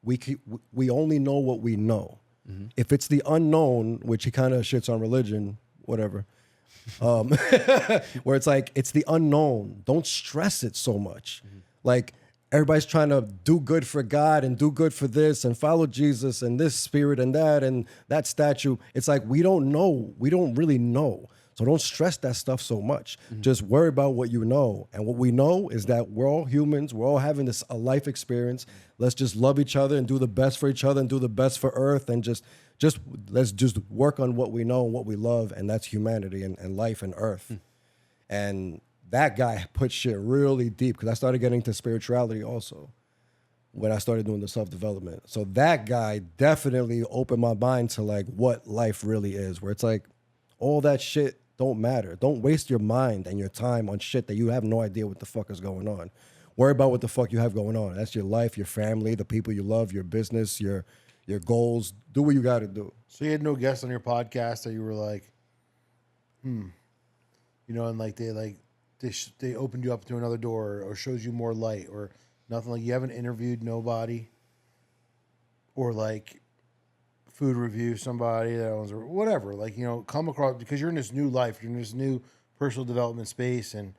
Speaker 1: we only know what we know. Mm-hmm. If it's the unknown, which he kind of shits on religion, whatever, where it's like it's the unknown. Don't stress it so much. Mm-hmm. Like everybody's trying to do good for God and do good for this and follow Jesus and this spirit and that statue. It's like we don't know. We don't really know. So don't stress that stuff so much. Mm-hmm. Just worry about what you know. And what we know is that we're all humans. We're all having a life experience. Let's just love each other and do the best for each other and do the best for Earth. And just let's just work on what we know and what we love. And that's humanity and life and Earth. Mm. And that guy put shit really deep because I started getting into spirituality also when I started doing the self-development. So that guy definitely opened my mind to like what life really is, where it's like all that shit don't matter. Don't waste your mind and your time on shit that you have no idea what the fuck is going on. Worry about what the fuck you have going on. That's your life, your family, the people you love, your business, your goals. Do what you got to do.
Speaker 3: So you had no guests on your podcast that you were like, and like they opened you up to another door or shows you more light or nothing. Like you haven't interviewed nobody or like food review somebody that owns or whatever. Like, come across because you're in this new life, you're in this new personal development space. And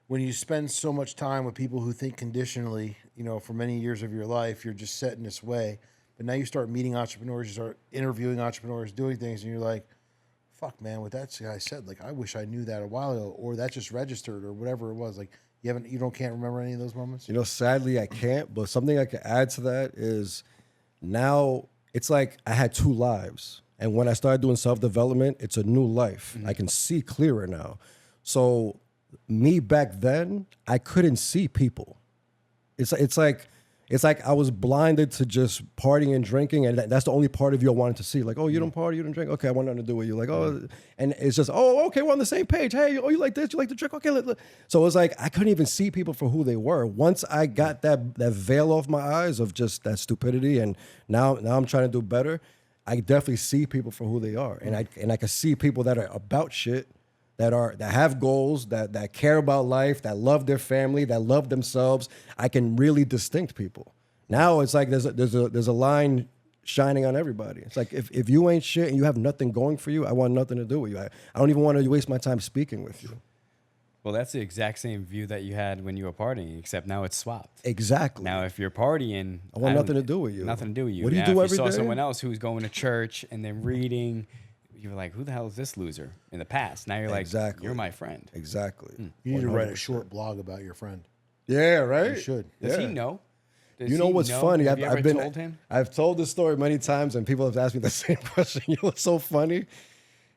Speaker 3: when you spend so much time with people who think conditionally, you know, for many years of your life, you're just set in this way. But now you start meeting entrepreneurs, you start interviewing entrepreneurs, doing things, and you're like, fuck, man, what that guy said, like, I wish I knew that a while ago, or that just registered, or whatever it was. Like, can't remember any of those moments?
Speaker 1: You know, sadly, I can't. But something I can add to that is now it's like I had two lives. And when I started doing self-development, it's a new life. I can see clearer now. So me back then, I couldn't see people. It's like I was blinded to just partying and drinking, and that's the only part of you I wanted to see. Like, oh, you don't party, you don't drink. Okay, I want nothing to do with you. Like, oh, and it's just, oh, okay, we're on the same page. Hey, oh, you like this? You like to drink? Okay, so it was like I couldn't even see people for who they were. Once I got that veil off my eyes of just that stupidity, and now I'm trying to do better. I definitely see people for who they are, and I can see people that are about shit. That have goals, that care about life, that love their family, that love themselves. I can really distinct people. Now it's like there's a line shining on everybody. It's like if you ain't shit and you have nothing going for you, I want nothing to do with you. I don't even want to waste my time speaking with you.
Speaker 2: Well, that's the exact same view that you had when you were partying, except now it's swapped.
Speaker 1: Exactly.
Speaker 2: Now, if you're partying,
Speaker 1: I want nothing to do with you.
Speaker 2: Nothing to do with you.
Speaker 1: What do you
Speaker 2: now,
Speaker 1: do
Speaker 2: if
Speaker 1: every
Speaker 2: you saw
Speaker 1: day?
Speaker 2: someone else who's going to church and then reading, you were like, who the hell is this loser in the past? Now you're like,
Speaker 1: Exactly.
Speaker 2: you're my friend.
Speaker 1: Exactly.
Speaker 3: You need to write a short blog about your friend.
Speaker 1: Yeah, right?
Speaker 3: You should.
Speaker 2: Does he
Speaker 1: Yeah.
Speaker 2: know? Does
Speaker 1: You know
Speaker 2: he
Speaker 1: what's
Speaker 2: know?
Speaker 1: funny?
Speaker 2: Have you ever told him?
Speaker 1: I've told this story many times, and people have asked me the same question. You know what's so funny?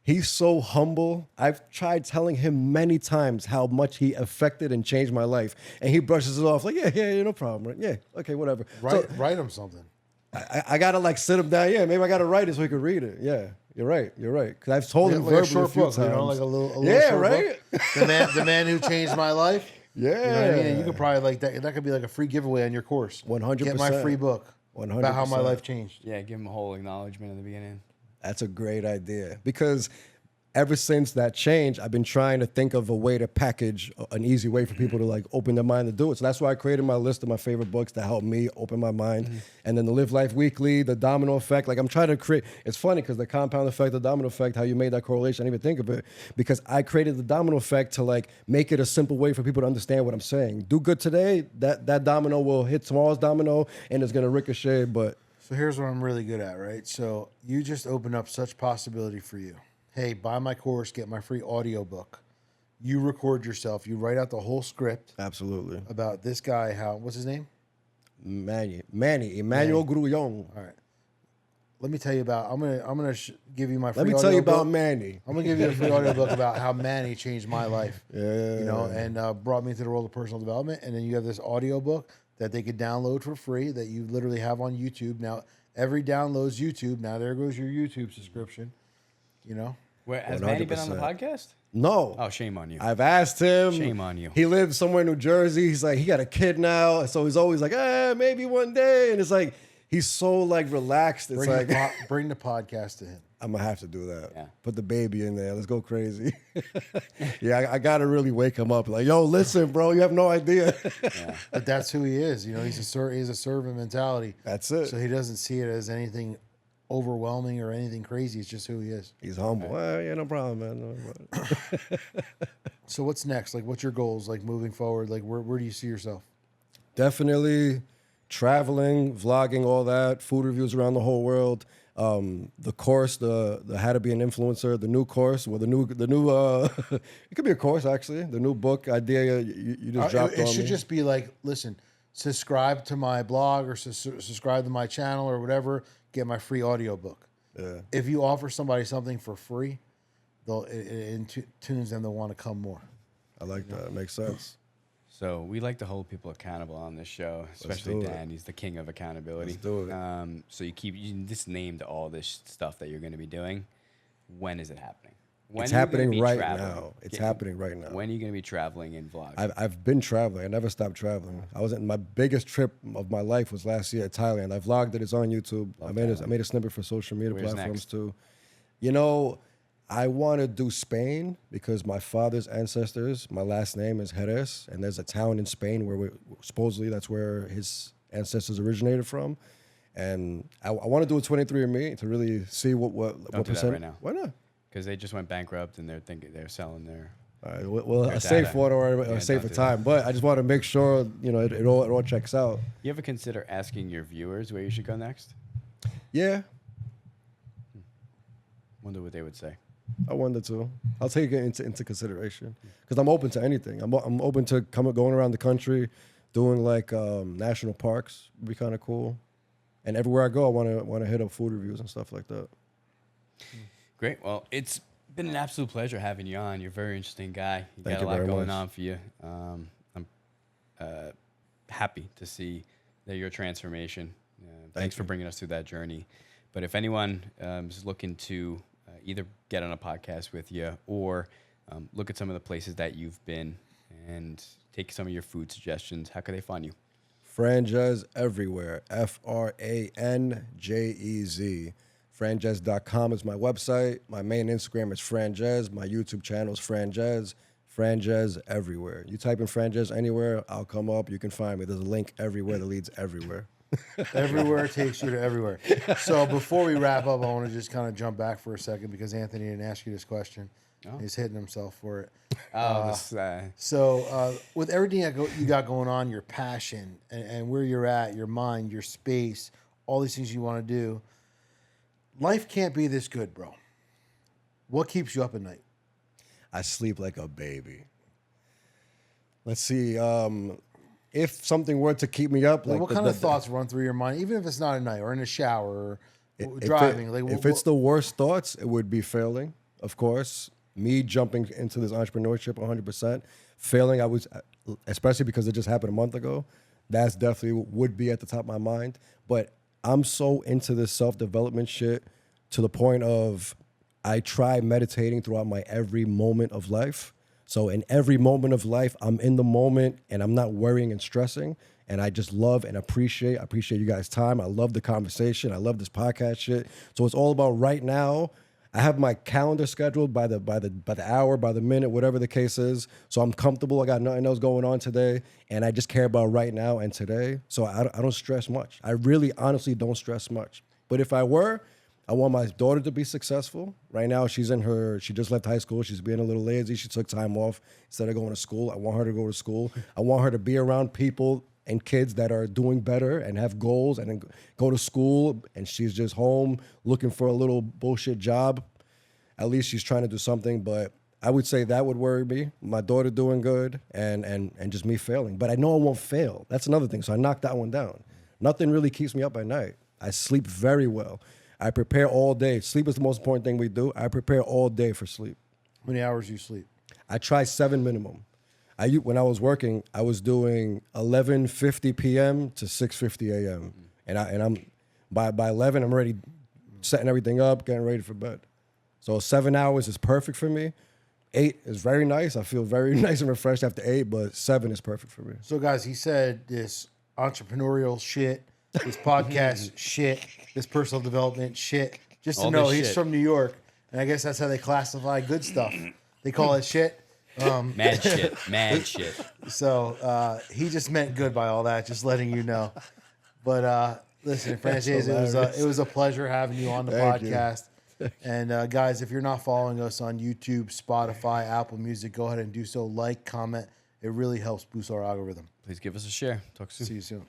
Speaker 1: He's so humble. I've tried telling him many times how much he affected and changed my life, and he brushes it off like, yeah, no problem. Right? Yeah, okay, whatever.
Speaker 3: Write him something.
Speaker 1: I gotta like sit him down. Yeah, maybe I gotta write it so he can read it. Yeah, you're right. Because I've told him
Speaker 3: Like
Speaker 1: verbally
Speaker 3: a short
Speaker 1: a few
Speaker 3: book,
Speaker 1: times.
Speaker 3: you know, like a little
Speaker 1: yeah,
Speaker 3: short
Speaker 1: right.
Speaker 3: book. The man who changed my life.
Speaker 1: Yeah,
Speaker 3: You know what I mean? And you could probably like that. That could be like a free giveaway on your course.
Speaker 1: 100%.
Speaker 3: Get my free book.
Speaker 1: 100%.
Speaker 3: About how my life changed.
Speaker 2: Yeah, give him a whole acknowledgement in the beginning.
Speaker 1: That's a great idea because ever since that change, I've been trying to think of a way to package an easy way for people to like open their mind to do it. So that's why I created my list of my favorite books that help me open my mind. And then the Live Life Weekly, the Domino Effect. Like I'm trying to create, it's funny because the compound effect, the domino effect, how you made that correlation, I didn't even think of it because I created the domino effect to like make it a simple way for people to understand what I'm saying. Do good today, that domino will hit tomorrow's domino and it's going to ricochet, but
Speaker 3: So here's what I'm really good at, right? So you just opened up such possibility for you. Hey, buy my course, get my free audiobook. You record yourself. You write out the whole script
Speaker 1: absolutely.
Speaker 3: about this guy, what's his name?
Speaker 1: Emmanuel Grullon.
Speaker 3: All right. Let me tell you about, I'm gonna give you my free
Speaker 1: Let me tell you about
Speaker 3: audiobook.
Speaker 1: Manny.
Speaker 3: I'm gonna give you a free audiobook about how Manny changed my life.
Speaker 1: Yeah.
Speaker 3: You know, and brought me into the world of personal development. And then you have this audiobook that they could download for free that you literally have on YouTube. Now, every download's YouTube. Now, there goes your YouTube subscription, you know?
Speaker 2: Where, has Manny been on the
Speaker 1: 100%.
Speaker 2: podcast?
Speaker 1: No.
Speaker 2: Oh, shame on you.
Speaker 1: I've asked him.
Speaker 2: Shame on you.
Speaker 1: He lives somewhere in New Jersey. He's like, he got a kid now. So he's always like, maybe one day. And it's like, he's so like relaxed. It's
Speaker 3: Bring the podcast to him.
Speaker 1: I'm going to have to do that.
Speaker 2: Yeah.
Speaker 1: Put the baby in there. Let's go crazy. Yeah, I got to really wake him up. Like, yo, listen, bro, you have no idea.
Speaker 2: Yeah.
Speaker 3: But that's who he is. You know, he has a servant mentality.
Speaker 1: That's it.
Speaker 3: So he doesn't see it as anything overwhelming or anything crazy. It's just who he is.
Speaker 1: He's humble. Yeah, no problem, man. No problem.
Speaker 3: So what's next? Like, what's your goals? Like moving forward? Like, where do you see yourself?
Speaker 1: Definitely traveling, vlogging, all that, food reviews around the whole world. The course, the how to be an influencer, the new course, well, the new it could be a course actually. The new book idea you just dropped
Speaker 3: It
Speaker 1: on
Speaker 3: should
Speaker 1: me.
Speaker 3: just be like, listen, subscribe to my blog or subscribe to my channel or whatever. Get my free audiobook.
Speaker 1: Yeah.
Speaker 3: If you offer somebody something for free, it tunes them to want to come more.
Speaker 1: I like that. It makes sense.
Speaker 2: So we like to hold people accountable on this show, especially
Speaker 1: do it.
Speaker 2: Dan. He's the king of accountability.
Speaker 1: Let's do it.
Speaker 2: So you just named all this stuff that you're going to be doing. When is it happening? When
Speaker 1: It's
Speaker 2: are you gonna
Speaker 1: happening
Speaker 2: be
Speaker 1: right
Speaker 2: traveling?
Speaker 1: now. It's happening right now.
Speaker 2: When are you going to be traveling and vlogging?
Speaker 1: I've been traveling. I never stopped traveling. I was in my biggest trip of my life was last year to Thailand. I vlogged it. It's on YouTube. I made a snippet for social media
Speaker 2: Where's
Speaker 1: platforms
Speaker 2: next?
Speaker 1: too. You know, I want to do Spain because my father's ancestors, my last name is Jerez, and there's a town in Spain where supposedly that's where his ancestors originated from. And I want to do a 23andMe to really see what
Speaker 2: Don't do that
Speaker 1: percent.
Speaker 2: right now.
Speaker 1: Why not?
Speaker 2: Because they just went bankrupt and they're selling their
Speaker 1: All right. Well, a
Speaker 2: Good
Speaker 1: safe
Speaker 2: data.
Speaker 1: one or
Speaker 2: Yeah,
Speaker 1: a safer
Speaker 2: don't do
Speaker 1: time. But I just want to make sure, it all checks out.
Speaker 2: You ever consider asking your viewers where you should go next?
Speaker 1: Yeah,
Speaker 2: Wonder what they would say.
Speaker 1: I wonder too. I'll take it into consideration because I'm open to anything. I'm open to going around the country, doing like national parks would be kind of cool. And everywhere I go, I want to hit up food reviews and stuff like that.
Speaker 2: Great. Well, it's been an absolute pleasure having you on. You're a very interesting guy. You
Speaker 1: Thank
Speaker 2: got
Speaker 1: you
Speaker 2: a lot
Speaker 1: very
Speaker 2: going
Speaker 1: much.
Speaker 2: on for you. I'm happy to see that your transformation. Thanks for bringing us through that journey. But if anyone is looking to either get on a podcast with you or look at some of the places that you've been and take some of your food suggestions, how can they find you?
Speaker 1: Franjez everywhere. FRANJEZ. Franjez.com is my website. My main Instagram is Franjez. My YouTube channel is Franjez. Franjez everywhere. You type in Franjez anywhere, I'll come up. You can find me. There's a link everywhere that leads everywhere.
Speaker 3: Everywhere takes you to everywhere. So before we wrap up, I want to just kind of jump back for a second because Anthony didn't ask you this question.
Speaker 2: Oh.
Speaker 3: He's hitting himself for it.
Speaker 2: So
Speaker 3: With everything you got going on, your passion and where you're at, your mind, your space, all these things you want to do, life can't be this good, bro. What keeps you up at night?
Speaker 1: I sleep like a baby. Let's see. If something were to keep me up, like
Speaker 3: What kind of thoughts run through your mind, even if it's not at night or in the shower or driving?
Speaker 1: If it's the worst thoughts, it would be failing, of course. Me jumping into this entrepreneurship 100%. Failing, I was, especially because it just happened a month ago, that's definitely would be at the top of my mind. But I'm so into this self-development shit to the point of I try meditating throughout my every moment of life. So in every moment of life, I'm in the moment and I'm not worrying and stressing. And I just love and appreciate you guys' time. I love the conversation. I love this podcast shit. So it's all about right now. I have my calendar scheduled by the hour, by the minute, whatever the case is. So I'm comfortable. I got nothing else going on today, and I just care about right now and today. So I don't stress much. I really, honestly, don't stress much. But if I were, I want my daughter to be successful. Right now, she just left high school. She's being a little lazy. She took time off instead of going to school. I want her to go to school. I want her to be around people and kids that are doing better and have goals and then go to school, and she's just home looking for a little bullshit job. At least she's trying to do something, but I would say that would worry me. My daughter doing good and just me failing. But I know I won't fail. That's another thing. So I knocked that one down. Nothing really keeps me up at night. I sleep very well. I prepare all day. Sleep is the most important thing we do. I prepare all day for sleep.
Speaker 3: How many hours do you sleep?
Speaker 1: I try 7 minimum. When I was working, I was doing 11:50 p.m. to 6:50 a.m. And I'm by 11, I'm already setting everything up, getting ready for bed. So 7 hours is perfect for me. 8 is very nice. I feel very nice and refreshed after 8, but 7 is perfect for me.
Speaker 3: So, guys, he said this entrepreneurial shit, this podcast shit, this personal development shit. Just to
Speaker 2: All
Speaker 3: know,
Speaker 2: this
Speaker 3: he's
Speaker 2: shit.
Speaker 3: from New York, and I guess that's how they classify good stuff. They call it shit.
Speaker 2: mad shit.
Speaker 3: So he just meant good by all that, just letting you know. But listen, Frances, it was a pleasure having you on the
Speaker 1: Thank you.
Speaker 3: podcast. And guys, if you're not following us on YouTube, Spotify, Apple Music, go ahead and do so. Like, comment. It really helps boost our algorithm.
Speaker 2: Please give us a share. Talk soon.
Speaker 3: See you soon.